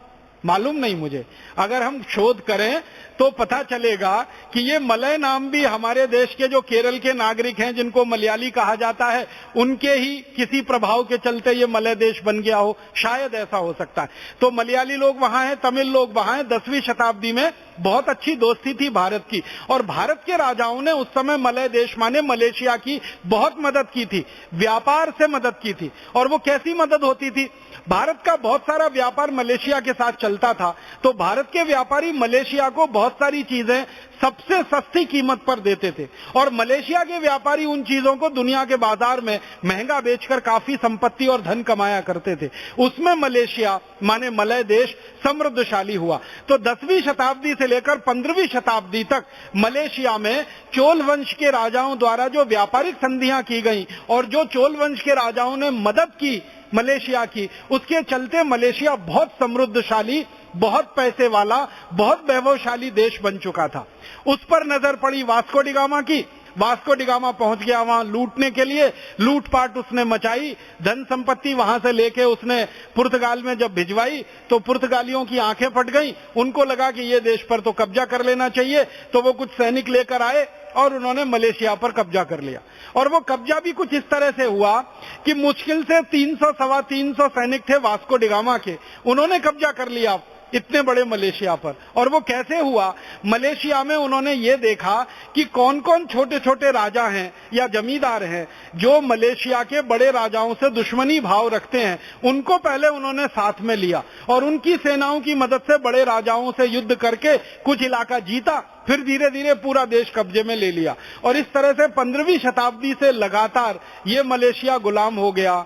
मालूम नहीं मुझे। अगर हम शोध करें तो पता चलेगा कि ये मलय नाम भी हमारे देश के जो केरल के नागरिक हैं जिनको मलयाली कहा जाता है उनके ही किसी प्रभाव के चलते ये मलय देश बन गया हो, शायद ऐसा हो सकता है। तो मलयाली लोग वहां हैं, तमिल लोग वहां हैं। 10वीं शताब्दी में बहुत अच्छी दोस्ती थी भारत की और भारत के राजाओं ने उस समय मलय देश माने मलेशिया की बहुत मदद की थी, व्यापार से मदद की थी। और वो कैसी मदद होती थी? भारत का बहुत सारा व्यापार मलेशिया के साथ चलता था, तो भारत के व्यापारी मलेशिया को बहुत सारी चीजें सबसे सस्ती कीमत पर देते थे और मलेशिया के व्यापारी उन चीजों को दुनिया के बाजार में महंगा बेचकर काफी संपत्ति और धन कमाया करते थे। उसमें मलेशिया माने मलय देश समृद्धशाली हुआ। तो 10वीं शताब्दी से लेकर 15वीं शताब्दी तक मलेशिया में चोल वंश के राजाओं द्वारा जो व्यापारिक संधियां की गई और जो चोल वंश के राजाओं ने मदद की मलेशिया की, उसके चलते मलेशिया बहुत समृद्धशाली, बहुत पैसे वाला, बहुत वैभवशाली देश बन चुका था। उस पर नजर पड़ी वास्को डी गामा की। वास्को डी गामा पहुंच गया वहां लूटने के लिए, लूटपाट उसने मचाई, धन संपत्ति वहां से लेके उसने पुर्तगाल में जब भिजवाई तो पुर्तगालियों की आंखें फट गईं। उनको लगा कि ये देश पर तो कब्जा कर लेना चाहिए, तो वो कुछ सैनिक लेकर आए और उन्होंने मलेशिया पर कब्जा कर लिया। और वो कब्जा भी कुछ इस तरह से हुआ कि मुश्किल से 300 सवा 300 सैनिक थे वास्को डी गामा के, उन्होंने कब्जा कर लिया इतने बड़े मलेशिया पर। और वो कैसे हुआ? मलेशिया में उन्होंने ये देखा कि कौन कौन छोटे छोटे राजा हैं या जमींदार हैं जो मलेशिया के बड़े राजाओं से दुश्मनी भाव रखते हैं। उनको पहले उन्होंने साथ में लिया और उनकी सेनाओं की मदद से बड़े राजाओं से युद्ध करके कुछ इलाका जीता, फिर धीरे धीरे पूरा देश कब्जे में ले लिया। और इस तरह से 15वीं शताब्दी से लगातार ये मलेशिया गुलाम हो गया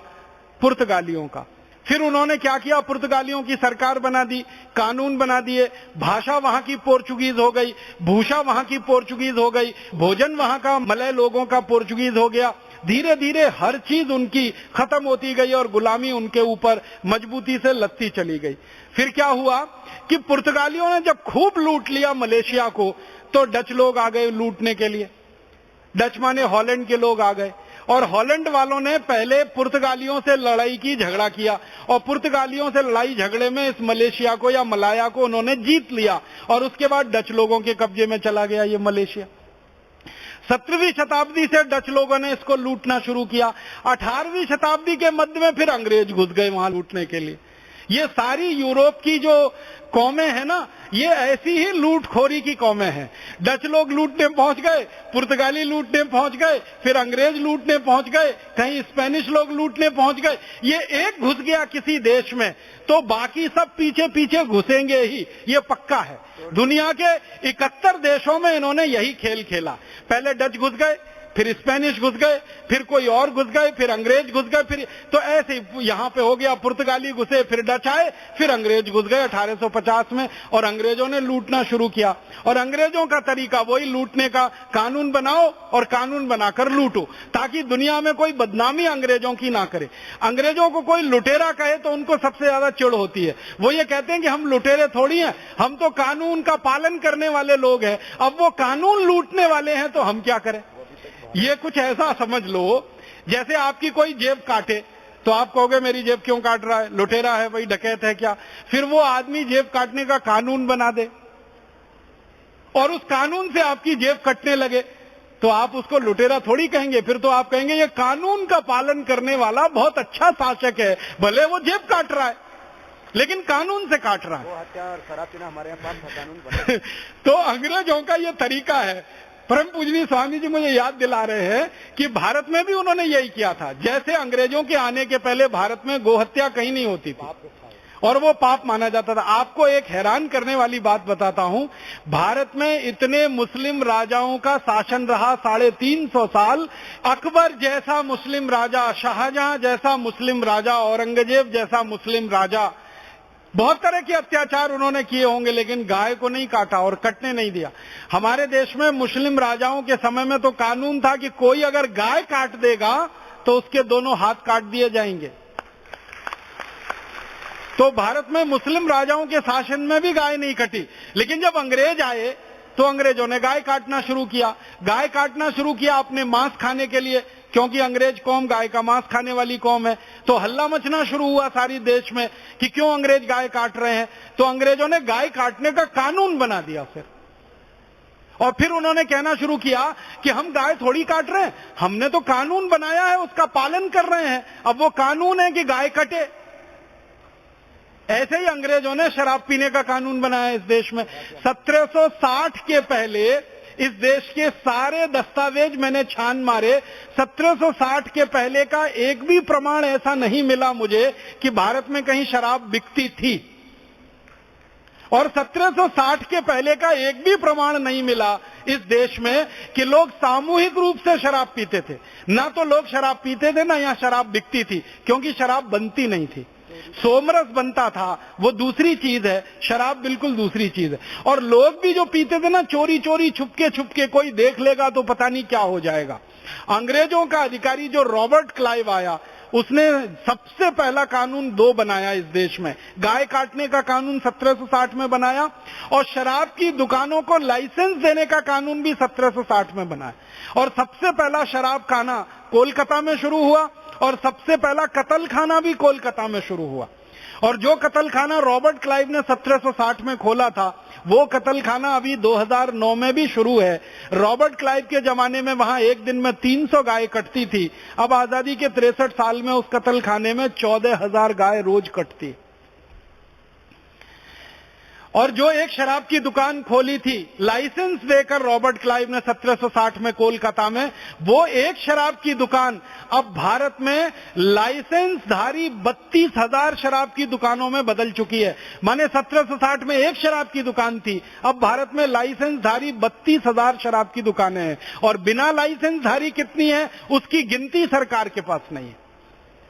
पुर्तगालियों का। फिर उन्होंने क्या किया? पुर्तगालियों की सरकार बना दी, कानून बना दिए, भाषा वहां की पोर्चुगीज हो गई, भूषा वहां की पोर्चुगीज हो गई, भोजन वहां का मलय लोगों का पोर्चुगीज हो गया। धीरे धीरे हर चीज उनकी खत्म होती गई और गुलामी उनके ऊपर मजबूती से लदती चली गई। फिर क्या हुआ कि पुर्तगालियों ने जब खूब लूट लिया मलेशिया को तो डच लोग आ गए लूटने के लिए। डच माने हॉलैंड के लोग आ गए और हॉलैंड वालों ने पहले पुर्तगालियों से लड़ाई की, झगड़ा किया और पुर्तगालियों से लड़ाई झगड़े में इस मलेशिया को या मलाया को उन्होंने जीत लिया और उसके बाद डच लोगों के कब्जे में चला गया ये मलेशिया। 17वीं शताब्दी से डच लोगों ने इसको लूटना शुरू किया। 18वीं शताब्दी के मध्य में फिर अंग्रेज घुस गए वहां लूटने के लिए। ये सारी यूरोप की जो कौमें हैं ना, ये ऐसी ही लूटखोरी की कौमें हैं। डच लोग लूटने पहुंच गए, पुर्तगाली लूटने पहुंच गए, फिर अंग्रेज लूटने पहुंच गए, कहीं स्पेनिश लोग लूटने पहुंच गए। ये एक घुस गया किसी देश में तो बाकी सब पीछे पीछे घुसेंगे ही, ये पक्का है। दुनिया के 71 देशों में इन्होंने यही खेल खेला। पहले डच घुस गए, फिर स्पेनिश घुस गए, फिर कोई और घुस गए, फिर अंग्रेज घुस गए, फिर तो ऐसे यहां पे हो गया पुर्तगाली घुसे, फिर डच आए, फिर अंग्रेज घुस गए 1850 में, और अंग्रेजों ने लूटना शुरू किया। और अंग्रेजों का तरीका वही लूटने का, कानून बनाओ और कानून बनाकर लूटो, ताकि दुनिया में कोई बदनामी अंग्रेजों की ना करे। अंग्रेजों को कोई लुटेरा कहे तो उनको सबसे ज्यादा चिढ़ होती है। वो ये कहते हैं कि हम लुटेरे थोड़ी हैं, हम तो कानून का पालन करने वाले लोग हैं। अब वो कानून लूटने वाले हैं तो हम क्या करें? ये कुछ ऐसा समझ लो जैसे आपकी कोई जेब काटे तो आप कहोगे मेरी जेब क्यों काट रहा है, लुटेरा है, वही डकैत है क्या? फिर वो आदमी जेब काटने का कानून बना दे और उस कानून से आपकी जेब कटने लगे तो आप उसको लुटेरा थोड़ी कहेंगे, फिर तो आप कहेंगे ये कानून का पालन करने वाला बहुत अच्छा शासक है, भले वो जेब काट रहा है लेकिन कानून से काट रहा है। वो हत्या और शराब पीना हमारे यहाँ पास कानून बना। तो अंग्रेजों का ये तरीका है। परम पूजनीय स्वामी जी मुझे याद दिला रहे हैं कि भारत में भी उन्होंने यही किया था। जैसे अंग्रेजों के आने के पहले भारत में गोहत्या कहीं नहीं होती थी और वो पाप माना जाता था। आपको एक हैरान करने वाली बात बताता हूं, भारत में इतने मुस्लिम राजाओं का शासन रहा 350 साल। अकबर जैसा मुस्लिम राजा, शाहजहां जैसा मुस्लिम राजा, औरंगजेब जैसा मुस्लिम राजा, बहुत तरह के अत्याचार उन्होंने किए होंगे लेकिन गाय को नहीं काटा और कटने नहीं दिया। हमारे देश में मुस्लिम राजाओं के समय में तो कानून था कि कोई अगर गाय काट देगा तो उसके दोनों हाथ काट दिए जाएंगे। तो भारत में मुस्लिम राजाओं के शासन में भी गाय नहीं कटी, लेकिन जब अंग्रेज आए तो अंग्रेजों ने गाय काटना शुरू किया। गाय काटना शुरू किया अपने मांस खाने के लिए, क्योंकि अंग्रेज कौम गाय का मांस खाने वाली कौम है। तो हल्ला मचना शुरू हुआ सारी देश में कि क्यों अंग्रेज गाय काट रहे हैं। तो अंग्रेजों ने गाय काटने का कानून बना दिया फिर, और फिर उन्होंने कहना शुरू किया कि हम गाय थोड़ी काट रहे हैं, हमने तो कानून बनाया है, उसका पालन कर रहे हैं। अब वो कानून है कि गाय कटे। ऐसे ही अंग्रेजों ने शराब पीने का कानून बनाया इस देश में। 1760 के पहले इस देश के सारे दस्तावेज मैंने छान मारे, 1760 के पहले का एक भी प्रमाण ऐसा नहीं मिला मुझे कि भारत में कहीं शराब बिकती थी। और 1760 के पहले का एक भी प्रमाण नहीं मिला इस देश में कि लोग सामूहिक रूप से शराब पीते थे। ना तो लोग शराब पीते थे, ना यहां शराब बिकती थी, क्योंकि शराब बनती नहीं थी। सोमरस बनता था, वो दूसरी चीज है, शराब बिल्कुल दूसरी चीज है। और लोग भी जो पीते थे ना, चोरी चोरी छुपके छुपके, कोई देख लेगा तो पता नहीं क्या हो जाएगा। अंग्रेजों का अधिकारी जो रॉबर्ट क्लाइव आया, उसने सबसे पहला कानून 2 बनाया इस देश में। गाय काटने का कानून 1760 में बनाया और शराब की दुकानों को लाइसेंस देने का कानून भी 1760 में बनाया। और सबसे पहला शराब खाना कोलकाता में शुरू हुआ और सबसे पहला कत्ल खाना भी कोलकाता में शुरू हुआ। और जो कत्ल खाना रॉबर्ट क्लाइव ने 1760 में खोला था, वो कत्ल खाना अभी 2009 में भी शुरू है। रॉबर्ट क्लाइव के जमाने में वहां एक दिन में 300 गाय कटती थी। अब आजादी के 63 साल में उस कत्ल खाने में 14,000 गाय रोज कटती। और जो एक शराब की दुकान खोली थी लाइसेंस देकर रॉबर्ट क्लाइव ने 1760 में कोलकाता में, वो एक शराब की दुकान अब भारत में लाइसेंसधारी 32,000 शराब की दुकानों में बदल चुकी है। माने 1760 में एक शराब की दुकान थी, अब भारत में लाइसेंसधारी 32,000 शराब की दुकानें हैं। और बिना लाइसेंसधारी कितनी है उसकी गिनती सरकार के पास नहीं है,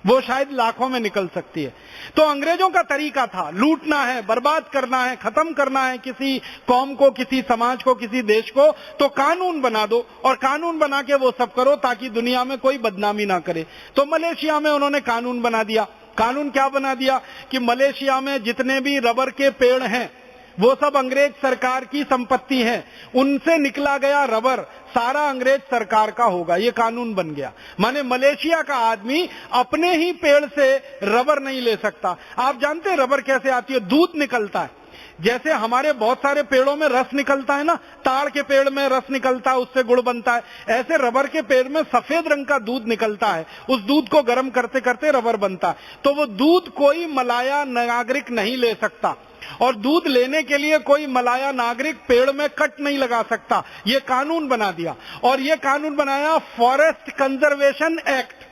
वो शायद लाखों में निकल सकती है। तो अंग्रेजों का तरीका था लूटना है, बर्बाद करना है, खत्म करना है किसी कौम को, किसी समाज को, किसी देश को, तो कानून बना दो और कानून बना के वो सब करो ताकि दुनिया में कोई बदनामी ना करे। तो मलेशिया में उन्होंने कानून बना दिया। कानून क्या बना दिया कि मलेशिया में जितने भी रबर के पेड़ हैं वो सब अंग्रेज सरकार की संपत्ति है, उनसे निकला गया रबर सारा अंग्रेज सरकार का होगा। ये कानून बन गया। माने मलेशिया का आदमी अपने ही पेड़ से रबर नहीं ले सकता। आप जानते हैं रबर कैसे आती है? दूध निकलता है। जैसे हमारे बहुत सारे पेड़ों में रस निकलता है ना, ताड़ के पेड़ में रस निकलता है, उससे गुड़ बनता है, ऐसे रबर के पेड़ में सफेद रंग का दूध निकलता है। उस दूध को गर्म करते करते रबर बनता है। तो वो दूध कोई मलाया नागरिक नहीं ले सकता, और दूध लेने के लिए कोई मलाया नागरिक पेड़ में कट नहीं लगा सकता। ये कानून बना दिया। और ये कानून बनाया फॉरेस्ट कंजर्वेशन एक्ट।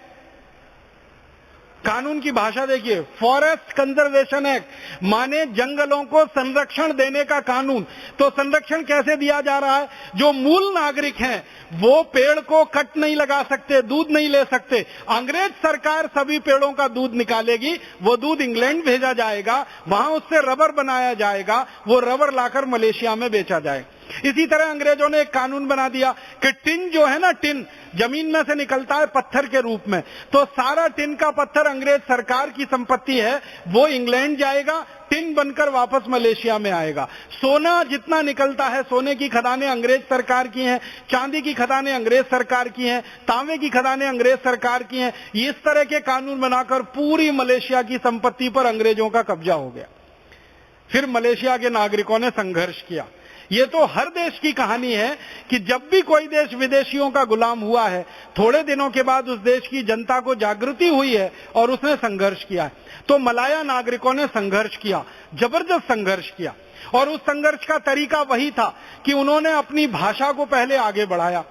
कानून की भाषा देखिए, फॉरेस्ट कंजर्वेशन एक्ट माने जंगलों को संरक्षण देने का कानून। तो संरक्षण कैसे दिया जा रहा है? जो मूल नागरिक हैं वो पेड़ को कट नहीं लगा सकते, दूध नहीं ले सकते। अंग्रेज सरकार सभी पेड़ों का दूध निकालेगी, वो दूध इंग्लैंड भेजा जाएगा, वहां उससे रबर बनाया जाएगा, वो रबर लाकर मलेशिया में बेचा जाएगा। इसी तरह अंग्रेजों ने एक कानून बना दिया कि टिन जो है ना, टिन जमीन में से निकलता है पत्थर के रूप में, तो सारा टिन का पत्थर अंग्रेज सरकार की संपत्ति है, वो इंग्लैंड जाएगा, टिन बनकर वापस मलेशिया में आएगा। सोना जितना निकलता है, सोने की खदानें अंग्रेज सरकार की हैं, चांदी की खदानें अंग्रेज सरकार की हैं, तांबे की खदानें अंग्रेज सरकार की हैं। इस तरह के कानून बनाकर पूरी मलेशिया की संपत्ति पर अंग्रेजों का कब्जा हो गया। फिर मलेशिया के नागरिकों ने संघर्ष किया। ये तो हर देश की कहानी है कि जब भी कोई देश विदेशियों का गुलाम हुआ है, थोड़े दिनों के बाद उस देश की जनता को जागृति हुई है और उसने संघर्ष किया है। तो मलाया नागरिकों ने संघर्ष किया, जबरदस्त संघर्ष किया, और उस संघर्ष का तरीका वही था कि उन्होंने अपनी भाषा को पहले आगे बढ़ाया।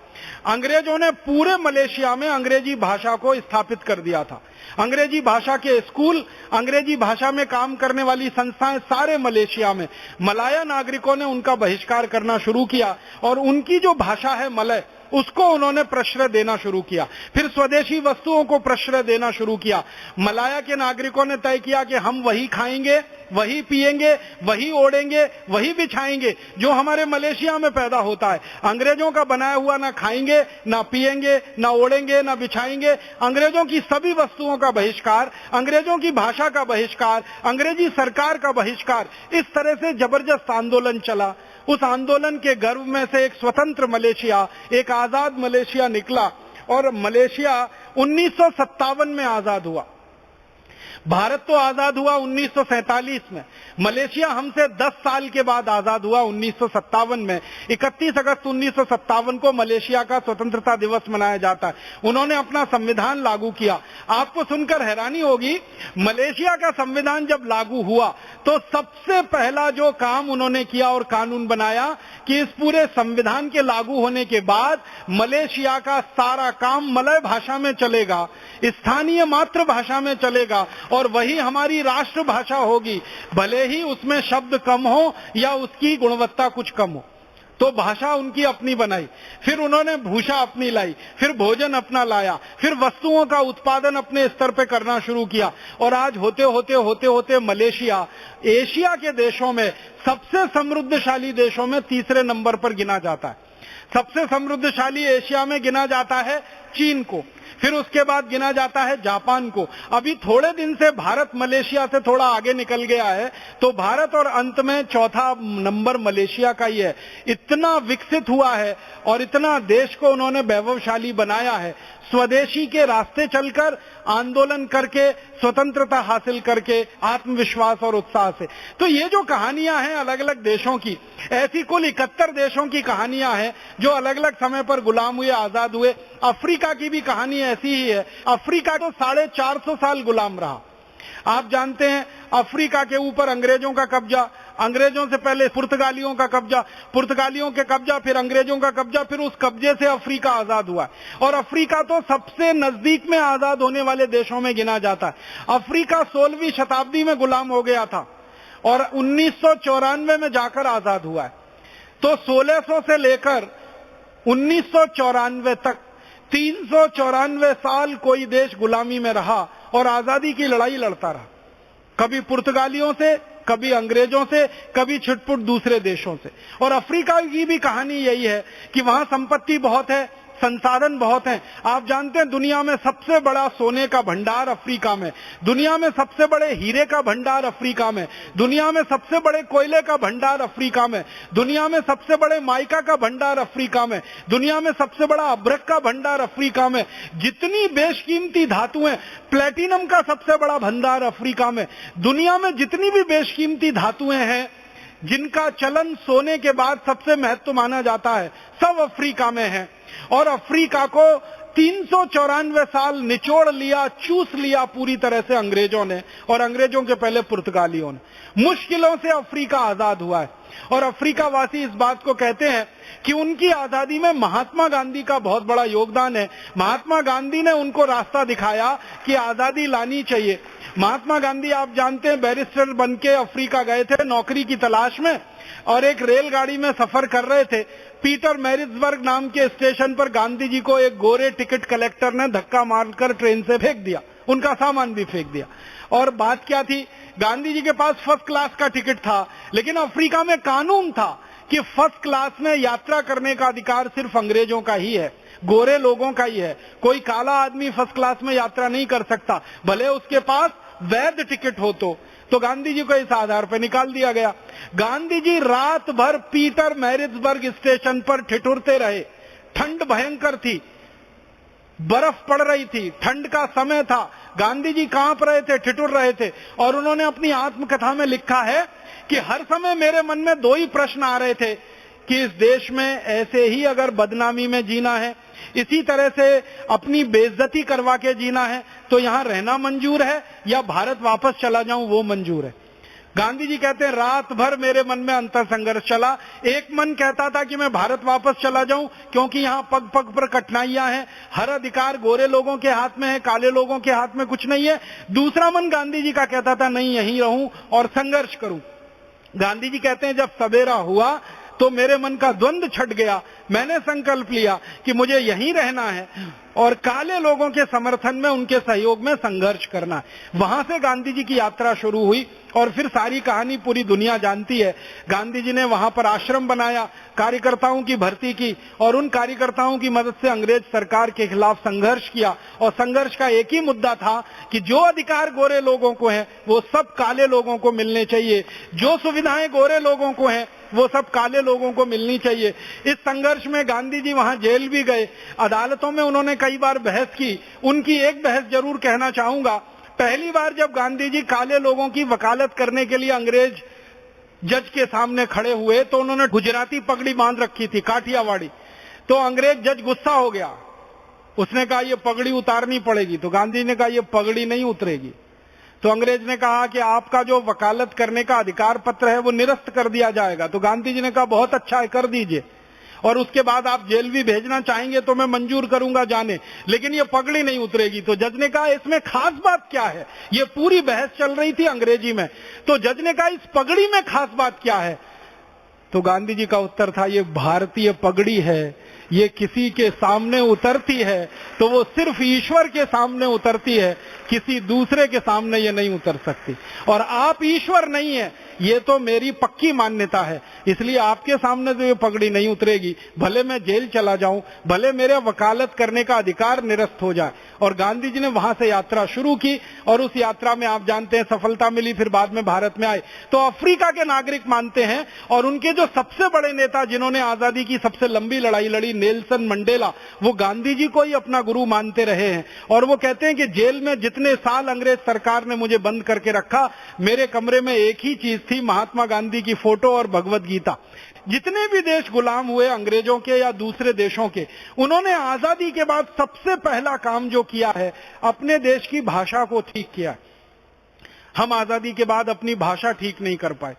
अंग्रेजों ने पूरे मलेशिया में अंग्रेजी भाषा को स्थापित कर दिया था। अंग्रेजी भाषा के स्कूल, अंग्रेजी भाषा में काम करने वाली संस्थाएं सारे मलेशिया में। मलाया नागरिकों ने उनका बहिष्कार करना शुरू किया और उनकी जो भाषा है मलय, उसको उन्होंने प्रश्रय देना शुरू किया। फिर स्वदेशी वस्तुओं को प्रश्रय देना शुरू किया। मलाया के नागरिकों ने तय किया कि हम वही खाएंगे, वही पिएंगे, वही ओढ़ेंगे, वही बिछाएंगे जो हमारे मलेशिया में पैदा होता है। अंग्रेजों का बनाया हुआ ना खाएंगे, ना पिएंगे, ना ओढ़ेंगे, ना बिछाएंगे। अंग्रेजों की सभी वस्तुओं का बहिष्कार, अंग्रेजों की भाषा का बहिष्कार, अंग्रेजी सरकार का बहिष्कार। इस तरह से जबरदस्त आंदोलन चला। उस आंदोलन के गर्भ में से एक स्वतंत्र मलेशिया, एक आजाद मलेशिया निकला और मलेशिया 1957 में आजाद हुआ। भारत तो आजाद हुआ 1947 में, मलेशिया हमसे 10 साल के बाद आजाद हुआ 1957 में। 31 अगस्त 1957 को मलेशिया का स्वतंत्रता दिवस मनाया जाता है। उन्होंने अपना संविधान लागू किया। आपको सुनकर हैरानी होगी, मलेशिया का संविधान जब लागू हुआ तो सबसे पहला जो काम उन्होंने किया और कानून बनाया कि इस पूरे संविधान के लागू होने के बाद मलेशिया का सारा काम मलय भाषा में चलेगा, स्थानीय मातृभाषा में चलेगा और वही हमारी राष्ट्रभाषा होगी, भले ही उसमें शब्द कम हो या उसकी गुणवत्ता कुछ कम हो। तो भाषा उनकी अपनी बनाई, फिर उन्होंने भूषा अपनी लाई, फिर भोजन अपना लाया, फिर वस्तुओं का उत्पादन अपने स्तर पे करना शुरू किया और आज होते होते मलेशिया एशिया के देशों में सबसे समृद्धशाली देशों में तीसरे नंबर पर गिना जाता है। सबसे समृद्धशाली एशिया में गिना जाता है चीन को, फिर उसके बाद गिना जाता है जापान को। अभी थोड़े दिन से भारत मलेशिया से थोड़ा आगे निकल गया है, तो भारत और अंत में चौथा नंबर मलेशिया का ही है। इतना विकसित हुआ है और इतना देश को उन्होंने वैभवशाली बनाया है, स्वदेशी के रास्ते चलकर, आंदोलन करके, स्वतंत्रता हासिल करके, आत्मविश्वास और उत्साह से। तो ये जो कहानियां हैं अलग अलग देशों की, ऐसी कुल 71 देशों की कहानियां हैं जो अलग अलग समय पर गुलाम हुए, आजाद हुए। अफ्रीका की भी कहानी ऐसी ही है। अफ्रीका तो 450 साल गुलाम रहा। आप जानते हैं अफ्रीका के ऊपर अंग्रेजों का कब्जा, अंग्रेजों से पहले पुर्तगालियों का कब्जा, पुर्तगालियों के कब्जा, फिर अंग्रेजों का कब्जा, फिर उस कब्जे से अफ्रीका आजाद हुआ। और अफ्रीका तो सबसे नजदीक में आजाद होने वाले देशों में गिना जाता है। अफ्रीका 16वीं शताब्दी में गुलाम हो गया था और 1994 में जाकर आजाद हुआ है। तो 1600 से लेकर 1994 तक 394 साल कोई देश गुलामी में रहा और आजादी की लड़ाई लड़ता रहा, कभी पुर्तगालियों से, कभी अंग्रेजों से, कभी छिटपुट दूसरे देशों से। और अफ्रीका की भी कहानी यही है कि वहां संपत्ति बहुत है, संसाधन बहुत हैं। आप जानते हैं दुनिया में सबसे बड़ा सोने का भंडार अफ्रीका में, दुनिया में सबसे बड़े हीरे का भंडार अफ्रीका में, दुनिया में सबसे बड़े कोयले का भंडार अफ्रीका में, दुनिया में सबसे बड़े माइका का भंडार अफ्रीका में, दुनिया में सबसे बड़ा अब्रक का भंडार अफ्रीका में। जितनी बेशकीमती धातुएं, प्लेटिनम का सबसे बड़ा भंडार अफ्रीका में। दुनिया में जितनी भी बेशकीमती धातुएं हैं, जिनका चलन सोने के बाद सबसे महत्व माना जाता है, सब अफ्रीका में है। और अफ्रीका को 394 साल निचोड़ लिया, चूस लिया पूरी तरह से अंग्रेजों ने, और अंग्रेजों के पहले पुर्तगालियों ने। मुश्किलों से अफ्रीका आजाद हुआ है, और अफ्रीका वासी इस बात को कहते हैं कि उनकी आजादी में महात्मा गांधी का बहुत बड़ा योगदान है। महात्मा गांधी ने उनको रास्ता दिखाया कि आजादी लानी चाहिए। महात्मा गांधी, आप जानते हैं, बैरिस्टर बनके अफ्रीका गए थे नौकरी की तलाश में, और एक रेलगाड़ी में सफर कर रहे थे। पीटर मैरिट्सबर्ग नाम के स्टेशन पर गांधी जी को एक गोरे टिकट कलेक्टर ने धक्का मारकर ट्रेन से फेंक दिया, उनका सामान भी फेंक दिया। और बात क्या थी, गांधी जी के पास फर्स्ट क्लास का टिकट था, लेकिन अफ्रीका में कानून था कि फर्स्ट क्लास में यात्रा करने का अधिकार सिर्फ अंग्रेजों का ही है, गोरे लोगों का ही है। कोई काला आदमी फर्स्ट क्लास में यात्रा नहीं कर सकता, भले उसके पास वैध टिकट हो। तो गांधी जी को इस आधार पर निकाल दिया गया। गांधी जी रात भर पीटर मैरिट्सबर्ग स्टेशन पर ठिठुरते रहे। ठंड भयंकर थी, बर्फ पड़ रही थी, ठंड का समय था, गांधी जी कांप रहे थे, ठिठुर रहे थे। और उन्होंने अपनी आत्मकथा में लिखा है कि हर समय मेरे मन में दो ही प्रश्न आ रहे थे कि इस देश में ऐसे ही अगर बदनामी में जीना है, इसी तरह से अपनी बेइज्जती करवा के जीना है, तो यहां रहना मंजूर है या भारत वापस चला जाऊं वो मंजूर है। गांधी जी कहते हैं रात भर मेरे मन में अंतर संघर्ष चला। एक मन कहता था कि मैं भारत वापस चला जाऊं, क्योंकि यहां पग पग पर कठिनाइयां हैं, हर अधिकार गोरे लोगों के हाथ में है, काले लोगों के हाथ में कुछ नहीं है। दूसरा मन गांधी जी का कहता था नहीं, यहीं रहूं और संघर्ष करूं। गांधी जी कहते हैं जब सवेरा हुआ तो मेरे मन का द्वंद्व छट गया, मैंने संकल्प लिया कि मुझे यहीं रहना है और काले लोगों के समर्थन में, उनके सहयोग में संघर्ष करना है। वहां से गांधी जी की यात्रा शुरू हुई, और फिर सारी कहानी पूरी दुनिया जानती है। गांधी जी ने वहां पर आश्रम बनाया, कार्यकर्ताओं की भर्ती की, और उन कार्यकर्ताओं की मदद से अंग्रेज सरकार के खिलाफ संघर्ष किया। और संघर्ष का एक ही मुद्दा था कि जो अधिकार गोरे लोगों को है वो सब काले लोगों को मिलने चाहिए, जो सुविधाएं गोरे लोगों को हैं वो सब काले लोगों को मिलनी चाहिए। इस संघर्ष में गांधी जी वहां जेल भी गए, अदालतों में उन्होंने कई बार बहस की। उनकी एक बहस जरूर कहना चाहूंगा। पहली बार जब गांधी जी काले लोगों की वकालत करने के लिए अंग्रेज जज के सामने खड़े हुए, तो उन्होंने गुजराती पगड़ी बांध रखी थी, काठियावाड़ी। तो अंग्रेज जज गुस्सा हो गया, उसने कहा ये पगड़ी उतारनी पड़ेगी। तो गांधी ने कहा ये पगड़ी नहीं उतरेगी। तो अंग्रेज ने कहा कि आपका जो वकालत करने का अधिकार पत्र है वो निरस्त कर दिया जाएगा। तो गांधी जी ने कहा बहुत अच्छा है, कर दीजिए, और उसके बाद आप जेल भी भेजना चाहेंगे तो मैं मंजूर करूंगा जाने, लेकिन ये पगड़ी नहीं उतरेगी। तो जज ने कहा इसमें खास बात क्या है, ये पूरी बहस चल रही थी अंग्रेजी में। तो जज ने कहा इस पगड़ी में खास बात क्या है। तो गांधी जी का उत्तर था ये भारतीय पगड़ी है, ये किसी के सामने उतरती है तो वो सिर्फ ईश्वर के सामने उतरती है, किसी दूसरे के सामने ये नहीं उतर सकती। और आप ईश्वर नहीं है, ये तो मेरी पक्की मान्यता है, इसलिए आपके सामने तो ये पगड़ी नहीं उतरेगी। भले मैं जेल चला जाऊं, भले मेरे वकालत करने का अधिकार निरस्त हो जाए। और गांधी जी ने वहां से यात्रा शुरू की, और उस यात्रा में आप जानते हैं सफलता मिली, फिर बाद में भारत में आए। तो अफ्रीका के नागरिक मानते हैं, और उनके जो सबसे बड़े नेता जिन्होंने आजादी की सबसे लंबी लड़ाई लड़ी, नेल्सन मंडेला, वो गांधी जी को ही अपना गुरु मानते रहे हैं। और वो कहते हैं कि जेल में जितने साल अंग्रेज सरकार ने मुझे बंद करके रखा, मेरे कमरे में एक ही चीज थी, महात्मा गांधी की फोटो और भगवत गीता। जितने भी देश गुलाम हुए अंग्रेजों के या दूसरे देशों के, उन्होंने आजादी के बाद सबसे पहला काम जो किया है, अपने देश की भाषा को ठीक किया। हम आजादी के बाद अपनी भाषा ठीक नहीं कर पाए।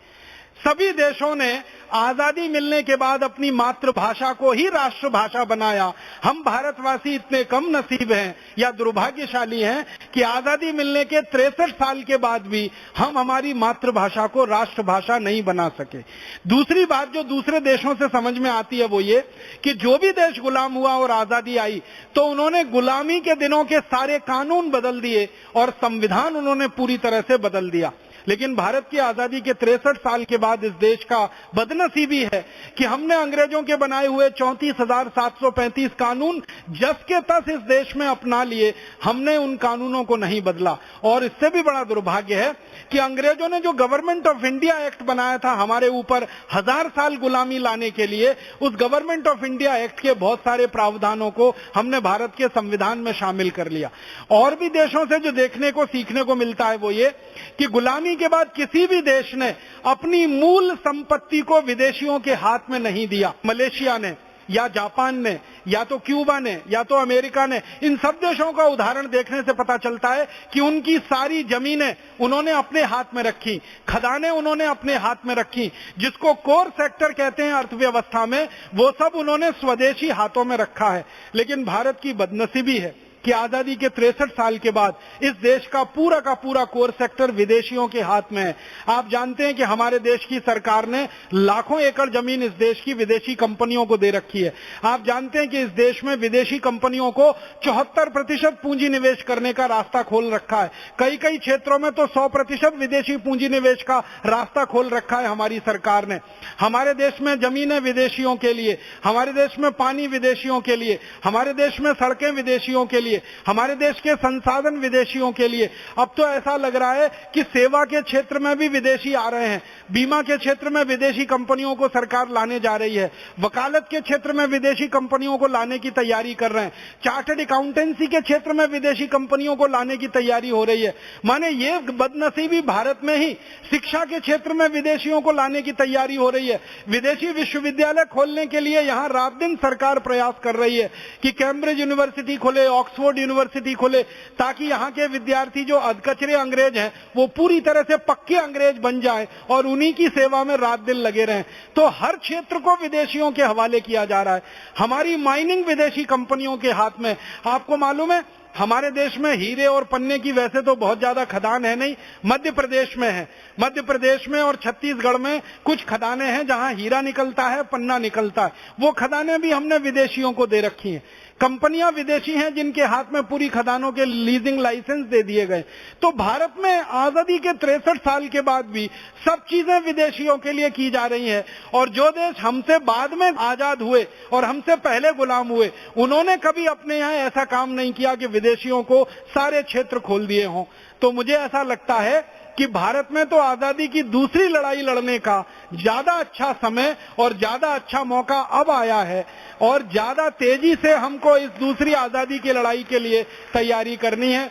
सभी देशों ने आजादी मिलने के बाद अपनी मातृभाषा को ही राष्ट्रभाषा बनाया। हम भारतवासी इतने कम नसीब हैं या दुर्भाग्यशाली हैं कि आजादी मिलने के 63 साल के बाद भी हम हमारी मातृभाषा को राष्ट्रभाषा नहीं बना सके। दूसरी बात जो दूसरे देशों से समझ में आती है वो ये कि जो भी देश गुलाम हुआ और आजादी आई तो उन्होंने गुलामी के दिनों के सारे कानून बदल दिए और संविधान उन्होंने पूरी तरह से बदल दिया। लेकिन भारत की आजादी के 63 साल के बाद इस देश का बदनसीबी है कि हमने अंग्रेजों के बनाए हुए 34,735 कानून जस के तस इस देश में अपना लिए, हमने उन कानूनों को नहीं बदला। और इससे भी बड़ा दुर्भाग्य है कि अंग्रेजों ने जो गवर्नमेंट ऑफ इंडिया एक्ट बनाया था हमारे ऊपर 1000 साल गुलामी लाने के लिए, उस गवर्नमेंट ऑफ इंडिया एक्ट के बहुत सारे प्रावधानों को हमने भारत के संविधान में शामिल कर लिया। और भी देशों से जो देखने को सीखने को मिलता है वो ये कि गुलामी आजादी के बाद किसी भी देश ने अपनी मूल संपत्ति को विदेशियों के हाथ में नहीं दिया। मलेशिया ने या जापान ने या तो क्यूबा ने या तो अमेरिका ने, इन सब देशों का उदाहरण देखने से पता चलता है कि उनकी सारी जमीनें उन्होंने अपने हाथ में रखी, खदानें उन्होंने अपने हाथ में रखी, जिसको कोर सेक्टर कहते हैं अर्थव्यवस्था में, वो सब उन्होंने स्वदेशी हाथों में रखा है। लेकिन भारत की बदनसीबी है कि आजादी के 63 साल के बाद इस देश का पूरा कोर सेक्टर विदेशियों के हाथ में है। आप जानते हैं कि हमारे देश की सरकार ने लाखों एकड़ जमीन इस देश की विदेशी कंपनियों को दे रखी है। आप जानते हैं कि इस देश में विदेशी कंपनियों को 74% पूंजी निवेश करने का रास्ता खोल रखा है। कई क्षेत्रों में तो 100% विदेशी पूंजी निवेश का रास्ता खोल रखा है हमारी सरकार ने। हमारे देश में जमीनें विदेशियों के लिए, हमारे देश में पानी विदेशियों के लिए, हमारे देश में सड़कें विदेशियों के लिए, हमारे देश के संसाधन विदेशियों के लिए। अब तो ऐसा लग रहा है कि सेवा के क्षेत्र में भी विदेशी आ रहे हैं, बीमा के क्षेत्र में विदेशी कंपनियों को सरकार लाने जा रही है, वकालत के क्षेत्र में विदेशी कंपनियों को लाने की तैयारी कर रहे हैं, चार्टर्ड अकाउंटेंसी के क्षेत्र में विदेशी कंपनियों को लाने की तैयारी हो रही है। माने ये बदनसीबी भारत में ही शिक्षा के क्षेत्र में विदेशियों को लाने की तैयारी हो रही है। विदेशी विश्वविद्यालय खोलने के लिए यहां रात दिन सरकार प्रयास कर रही है कि कैम्ब्रिज यूनिवर्सिटी खोले, ऑक्सफोर्ड यूनिवर्सिटी खोले, ताकि यहाँ के विद्यार्थी जो अधकचरे अंग्रेज हैं वो पूरी तरह से पक्के अंग्रेज बन जाएं और उन्हीं की सेवा में रात दिन लगे रहें। तो हर क्षेत्र को विदेशियों के हवाले किया जा रहा है। हमारी माइनिंग विदेशी कंपनियों के हाथ में। आपको मालूम है हमारे देश में हीरे और पन्ने की वैसे तो बहुत ज्यादा खदान है नहीं, मध्य प्रदेश में है। मध्य प्रदेश में और छत्तीसगढ़ में कुछ खदानें हैं जहां हीरा निकलता है, पन्ना निकलता है। वो खदानें भी हमने विदेशियों को दे रखी हैं। कंपनियां विदेशी हैं जिनके हाथ में पूरी खदानों के लीजिंग लाइसेंस दे दिए गए। तो भारत में आजादी के 63 साल के बाद भी सब चीजें विदेशियों के लिए की जा रही हैं। और जो देश हमसे बाद में आजाद हुए और हमसे पहले गुलाम हुए, उन्होंने कभी अपने यहाँ ऐसा काम नहीं किया कि विदेशियों को सारे क्षेत्र खोल दिए हों। तो मुझे ऐसा लगता है कि भारत में तो आजादी की दूसरी लड़ाई लड़ने का ज्यादा अच्छा समय और ज्यादा अच्छा मौका अब आया है, और ज्यादा तेजी से हमको इस दूसरी आजादी की लड़ाई के लिए तैयारी करनी है।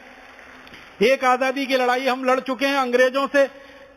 एक आजादी की लड़ाई हम लड़ चुके हैं अंग्रेजों से,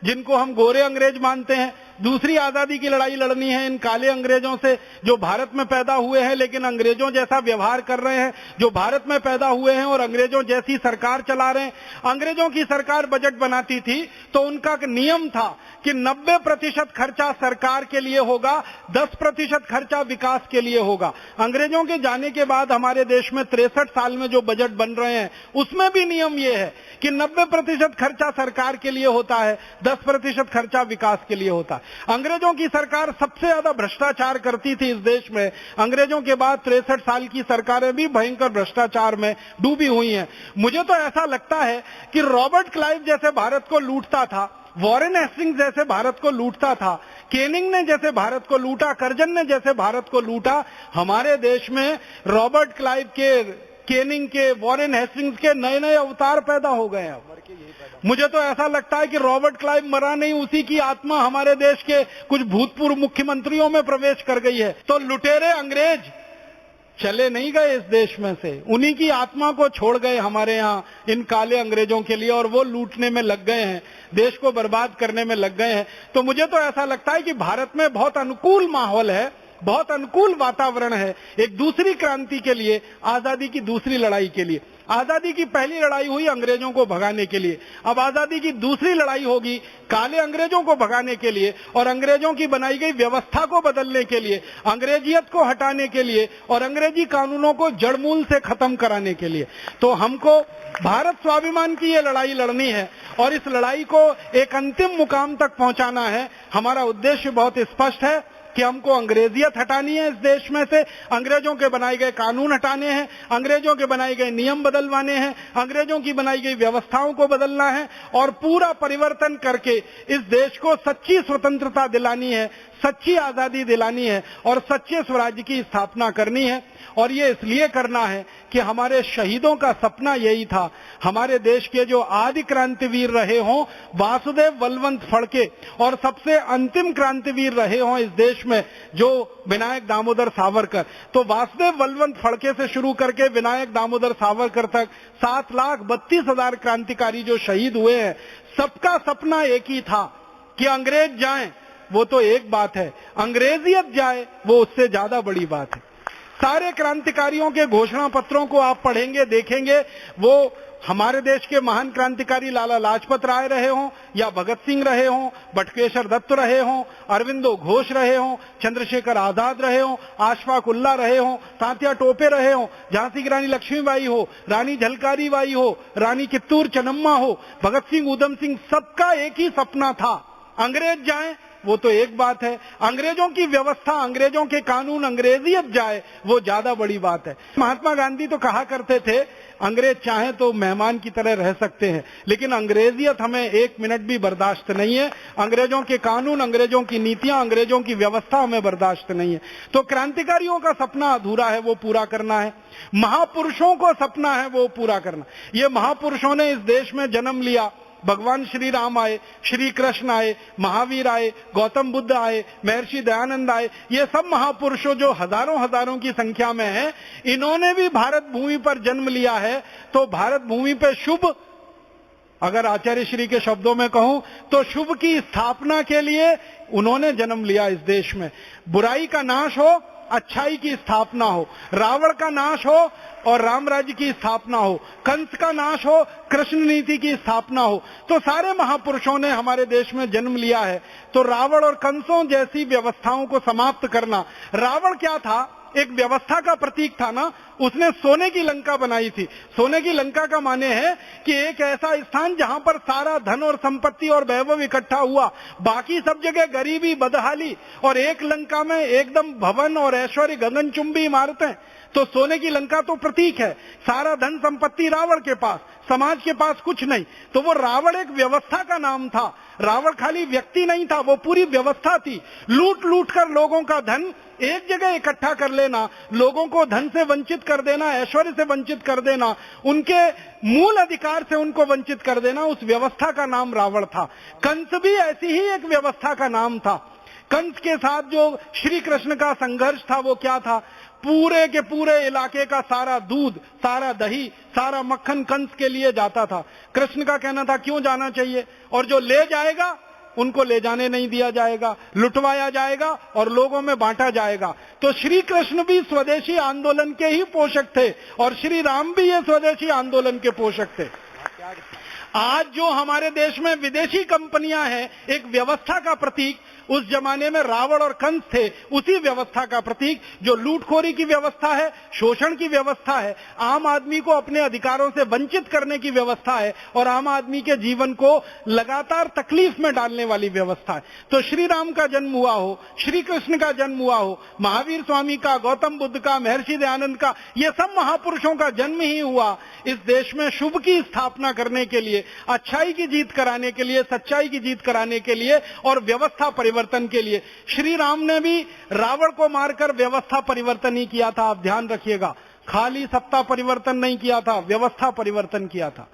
जिनको हम गोरे अंग्रेज मानते हैं। दूसरी आजादी की लड़ाई लड़नी है इन काले अंग्रेजों से जो भारत में पैदा हुए हैं लेकिन अंग्रेजों जैसा व्यवहार कर रहे हैं, जो भारत में पैदा हुए हैं और अंग्रेजों जैसी सरकार चला रहे हैं। अंग्रेजों की सरकार बजट बनाती थी तो उनका नियम था कि 90% खर्चा सरकार के लिए होगा, 10% खर्चा विकास के लिए होगा। अंग्रेजों के जाने के बाद हमारे देश में 63 साल में जो बजट बन रहे हैं उसमें भी नियम ये है कि 90% खर्चा सरकार के लिए होता है, 10% खर्चा विकास के लिए होता है। अंग्रेजों की सरकार सबसे ज्यादा भ्रष्टाचार करती थी इस देश में। अंग्रेजों के बाद 63 साल की सरकारें भी भयंकर भ्रष्टाचार में डूबी हुई हैं। मुझे तो ऐसा लगता है कि रॉबर्ट क्लाइव जैसे भारत को लूटता था, वॉरेन हेस्टिंग्स जैसे भारत को लूटता था, केनिंग ने जैसे भारत को लूटा, कर्जन ने जैसे भारत को लूटा, हमारे देश में रॉबर्ट क्लाइव के, केनिंग के, वॉरेन हेस्टिंग्स के नए नए अवतार पैदा हो गए हैं। मुझे तो ऐसा लगता है कि रॉबर्ट क्लाइव मरा नहीं, उसी की आत्मा हमारे देश के कुछ भूतपूर्व मुख्यमंत्रियों में प्रवेश कर गई है। तो लुटेरे अंग्रेज चले नहीं गए इस देश में से, उन्हीं की आत्मा को छोड़ गए हमारे यहाँ इन काले अंग्रेजों के लिए, और वो लूटने में लग गए हैं, देश को बर्बाद करने में लग गए हैं। तो मुझे तो ऐसा लगता है कि भारत में बहुत अनुकूल माहौल है, बहुत अनुकूल वातावरण है एक दूसरी क्रांति के लिए, आजादी की दूसरी लड़ाई के लिए। आजादी की पहली लड़ाई हुई अंग्रेजों को भगाने के लिए, अब आजादी की दूसरी लड़ाई होगी काले अंग्रेजों को भगाने के लिए और अंग्रेजों की बनाई गई व्यवस्था को बदलने के लिए, अंग्रेजियत को हटाने के लिए और अंग्रेजी कानूनों को जड़मूल से खत्म कराने के लिए। तो हमको भारत स्वाभिमान की ये लड़ाई लड़नी है और इस लड़ाई को एक अंतिम मुकाम तक पहुंचाना है। हमारा उद्देश्य बहुत स्पष्ट है कि हमको अंग्रेजियत हटानी है इस देश में से, अंग्रेजों के बनाए गए कानून हटाने हैं, अंग्रेजों के बनाए गए नियम बदलवाने हैं, अंग्रेजों की बनाई गई व्यवस्थाओं को बदलना है और पूरा परिवर्तन करके इस देश को सच्ची स्वतंत्रता दिलानी है, सच्ची आजादी दिलानी है और सच्चे स्वराज्य की स्थापना करनी है। और ये इसलिए करना है कि हमारे शहीदों का सपना यही था। हमारे देश के जो आदि क्रांतिवीर रहे हों वासुदेव बलवंत फड़के और सबसे अंतिम क्रांतिवीर रहे हों इस देश में, जो विनायक दामोदर सावरकर, तो वासुदेव बलवंत फड़के से शुरू करके विनायक दामोदर सावरकर तक 7,32,000 क्रांतिकारी जो शहीद हुए हैं, सबका सपना एक ही था कि अंग्रेज जाएं, वो तो एक बात है, अंग्रेजियत जाए वो उससे ज्यादा बड़ी बात है। सारे क्रांतिकारियों के घोषणा पत्रों को आप पढ़ेंगे, देखेंगे, वो हमारे देश के महान क्रांतिकारी लाला लाजपत राय रहे हों, या भगत सिंह रहे हों, बटुकेश्वर दत्त रहे हों, अरविंदो घोष रहे हों, चंद्रशेखर आजाद रहे हों, अशफाक उल्लाह रहे हों, तात्या टोपे रहे हों, झांसी की रानी लक्ष्मीबाई हो, रानी झलकारी बाई हो, रानी कित्तूर चन्नम्मा हो, भगत सिंह, ऊधम सिंह, सबका एक ही सपना था, अंग्रेज जाएं वो तो एक बात है, अंग्रेजों की व्यवस्था, अंग्रेजों के कानून, अंग्रेजियत जाए वो ज्यादा बड़ी बात है। महात्मा गांधी तो कहा करते थे, अंग्रेज चाहे तो मेहमान की तरह रह सकते हैं, लेकिन अंग्रेजियत हमें एक मिनट भी बर्दाश्त नहीं है, अंग्रेजों के कानून, अंग्रेजों की नीतियां, अंग्रेजों की व्यवस्था हमें बर्दाश्त नहीं है। तो क्रांतिकारियों का सपना अधूरा है, वो पूरा करना है। महापुरुषों को सपना है वो पूरा करना। ये महापुरुषों ने इस देश में जन्म लिया, भगवान श्री राम आए, श्री कृष्ण आए, महावीर आए, गौतम बुद्ध आए, महर्षि दयानंद आए, ये सब महापुरुषों जो हजारों हजारों की संख्या में हैं, इन्होंने भी भारत भूमि पर जन्म लिया है। तो भारत भूमि पे शुभ, अगर आचार्य श्री के शब्दों में कहूं तो शुभ की स्थापना के लिए उन्होंने जन्म लिया इस देश में। बुराई का नाश हो, अच्छाई की स्थापना हो, रावण का नाश हो और राम राज्य की स्थापना हो, कंस का नाश हो, कृष्ण नीति की स्थापना हो। तो सारे महापुरुषों ने हमारे देश में जन्म लिया है। तो रावण और कंसों जैसी व्यवस्थाओं को समाप्त करना, रावण क्या था, एक व्यवस्था का प्रतीक था ना, उसने सोने की लंका बनाई थी। सोने की लंका का माने है कि एक ऐसा स्थान जहां पर सारा धन और संपत्ति और वैभव इकट्ठा हुआ, बाकी सब जगह गरीबी, बदहाली, और एक लंका में एकदम भवन और ऐश्वर्य, गगनचुंबी इमारतें। तो सोने की लंका तो प्रतीक है, सारा धन संपत्ति रावण के पास, समाज के पास कुछ नहीं। तो वो रावण एक व्यवस्था का नाम था। रावण खाली व्यक्ति नहीं था, वो पूरी व्यवस्था थी। लूट लूट कर लोगों का धन एक जगह इकट्ठा कर लेना, लोगों को धन से वंचित कर देना, ऐश्वर्य से वंचित कर देना, उनके मूल अधिकार से उनको वंचित कर देना, उस व्यवस्था का नाम रावण था। कंस भी ऐसी ही एक व्यवस्था का नाम था। कंस के साथ जो श्री कृष्ण का संघर्ष था वो क्या था, पूरे के पूरे इलाके का सारा दूध, सारा दही, सारा मक्खन कंस के लिए जाता था। कृष्ण का कहना था क्यों जाना चाहिए, और जो ले जाएगा उनको ले जाने नहीं दिया जाएगा, लुटवाया जाएगा और लोगों में बांटा जाएगा। तो श्री कृष्ण भी स्वदेशी आंदोलन के ही पोषक थे और श्री राम भी ये स्वदेशी आंदोलन के पोषक थे। आज जो हमारे देश में विदेशी कंपनियां हैं, एक व्यवस्था का प्रतीक, उस जमाने में रावण और कंस थे उसी व्यवस्था का प्रतीक, जो लूटखोरी की व्यवस्था है, शोषण की व्यवस्था है, आम आदमी को अपने अधिकारों से वंचित करने की व्यवस्था है और आम आदमी के जीवन को लगातार तकलीफ में डालने वाली व्यवस्था है। तो श्री राम का जन्म हुआ हो, श्री कृष्ण का जन्म हुआ हो, महावीर स्वामी का, गौतम बुद्ध का, महर्षि दयानंद का, ये सब महापुरुषों का जन्म ही हुआ इस देश में शुभ की स्थापना करने के लिए, अच्छाई की जीत कराने के लिए, सच्चाई की जीत कराने के लिए और व्यवस्था परिवर्तन के लिए। श्री राम ने भी रावण को मारकर व्यवस्था परिवर्तन ही किया था। आप ध्यान रखिएगा, खाली सत्ता परिवर्तन नहीं किया था, व्यवस्था परिवर्तन किया था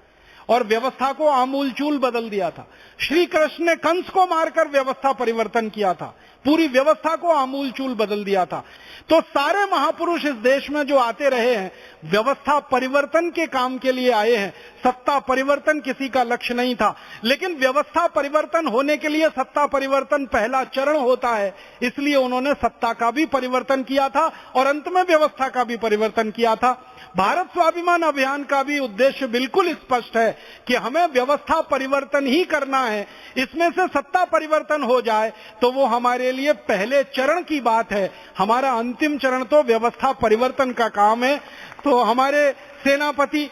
और व्यवस्था को आमूलचूल बदल दिया था। श्री कृष्ण ने कंस को मारकर व्यवस्था परिवर्तन किया था, पूरी व्यवस्था को आमूलचूल बदल दिया था। तो सारे महापुरुष इस देश में जो आते रहे हैं, व्यवस्था परिवर्तन के काम के लिए आए हैं। सत्ता परिवर्तन किसी का लक्ष्य नहीं था, लेकिन व्यवस्था परिवर्तन होने के लिए सत्ता परिवर्तन पहला चरण होता है, इसलिए उन्होंने सत्ता का भी परिवर्तन किया था और अंत में व्यवस्था का भी परिवर्तन किया था। भारत स्वाभिमान अभियान का भी उद्देश्य बिल्कुल स्पष्ट है कि हमें व्यवस्था परिवर्तन ही करना है। इसमें से सत्ता परिवर्तन हो जाए तो वो हमारे लिए पहले चरण की बात है, हमारा अंतिम चरण तो व्यवस्था परिवर्तन का काम है। तो हमारे सेनापति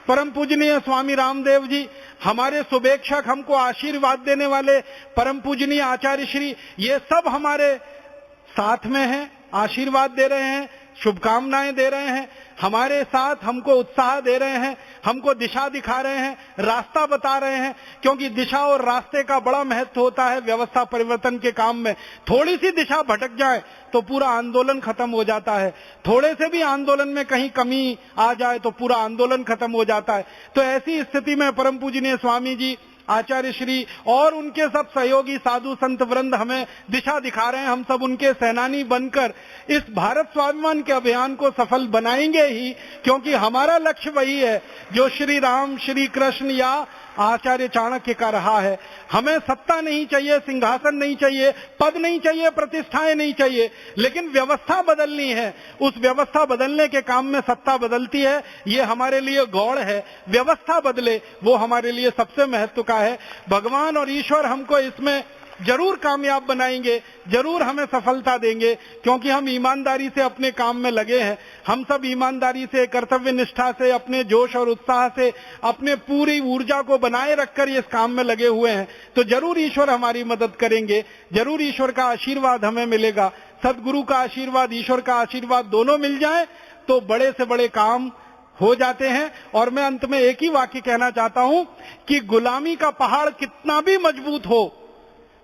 परम पूजनीय स्वामी रामदेव जी, हमारे शुभेच्छक, हमको आशीर्वाद देने वाले परम पूजनीय आचार्य श्री, ये सब हमारे साथ में हैं, आशीर्वाद दे रहे हैं, शुभकामनाएं दे रहे हैं, हमारे साथ हमको उत्साह दे रहे हैं, हमको दिशा दिखा रहे हैं, रास्ता बता रहे हैं। क्योंकि दिशा और रास्ते का बड़ा महत्व होता है व्यवस्था परिवर्तन के काम में। थोड़ी सी दिशा भटक जाए तो पूरा आंदोलन खत्म हो जाता है, थोड़े से भी आंदोलन में कहीं कमी आ जाए तो पूरा आंदोलन खत्म हो जाता है। तो ऐसी स्थिति में परम पूजनीय स्वामी जी आचार्य श्री और उनके सब सहयोगी साधु संत वृंद हमें दिशा दिखा रहे हैं। हम सब उनके सेनानी बनकर इस भारत स्वाभिमान के अभियान को सफल बनाएंगे ही, क्योंकि हमारा लक्ष्य वही है जो श्री राम, श्री कृष्ण या आचार्य चाणक्य का रहा है। हमें सत्ता नहीं चाहिए, सिंहासन नहीं चाहिए, पद नहीं चाहिए, प्रतिष्ठाएं नहीं चाहिए, लेकिन व्यवस्था बदलनी है। उस व्यवस्था बदलने के काम में सत्ता बदलती है, ये हमारे लिए गौड़ है। व्यवस्था बदले वो हमारे लिए सबसे महत्व का है। भगवान और ईश्वर हमको इसमें जरूर कामयाब बनाएंगे, जरूर हमें सफलता देंगे, क्योंकि हम ईमानदारी से अपने काम में लगे हैं। हम सब ईमानदारी से, कर्तव्य निष्ठा से, अपने जोश और उत्साह से, अपने पूरी ऊर्जा को बनाए रखकर इस काम में लगे हुए हैं। तो जरूर ईश्वर हमारी मदद करेंगे, जरूर ईश्वर का आशीर्वाद हमें मिलेगा। सदगुरु का आशीर्वाद, ईश्वर का आशीर्वाद दोनों मिल जाए तो बड़े से बड़े काम हो जाते हैं। और मैं अंत में एक ही वाक्य कहना चाहता हूं कि गुलामी का पहाड़ कितना भी मजबूत हो,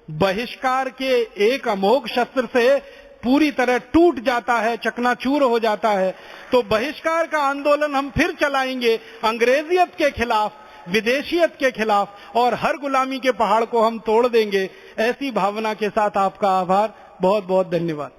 बहिष्कार के एक अमोघ शस्त्र से पूरी तरह टूट जाता है, चकनाचूर हो जाता है। तो बहिष्कार का आंदोलन हम फिर चलाएंगे, अंग्रेजियत के खिलाफ, विदेशियत के खिलाफ, और हर गुलामी के पहाड़ को हम तोड़ देंगे। ऐसी भावना के साथ आपका आभार, बहुत बहुत धन्यवाद।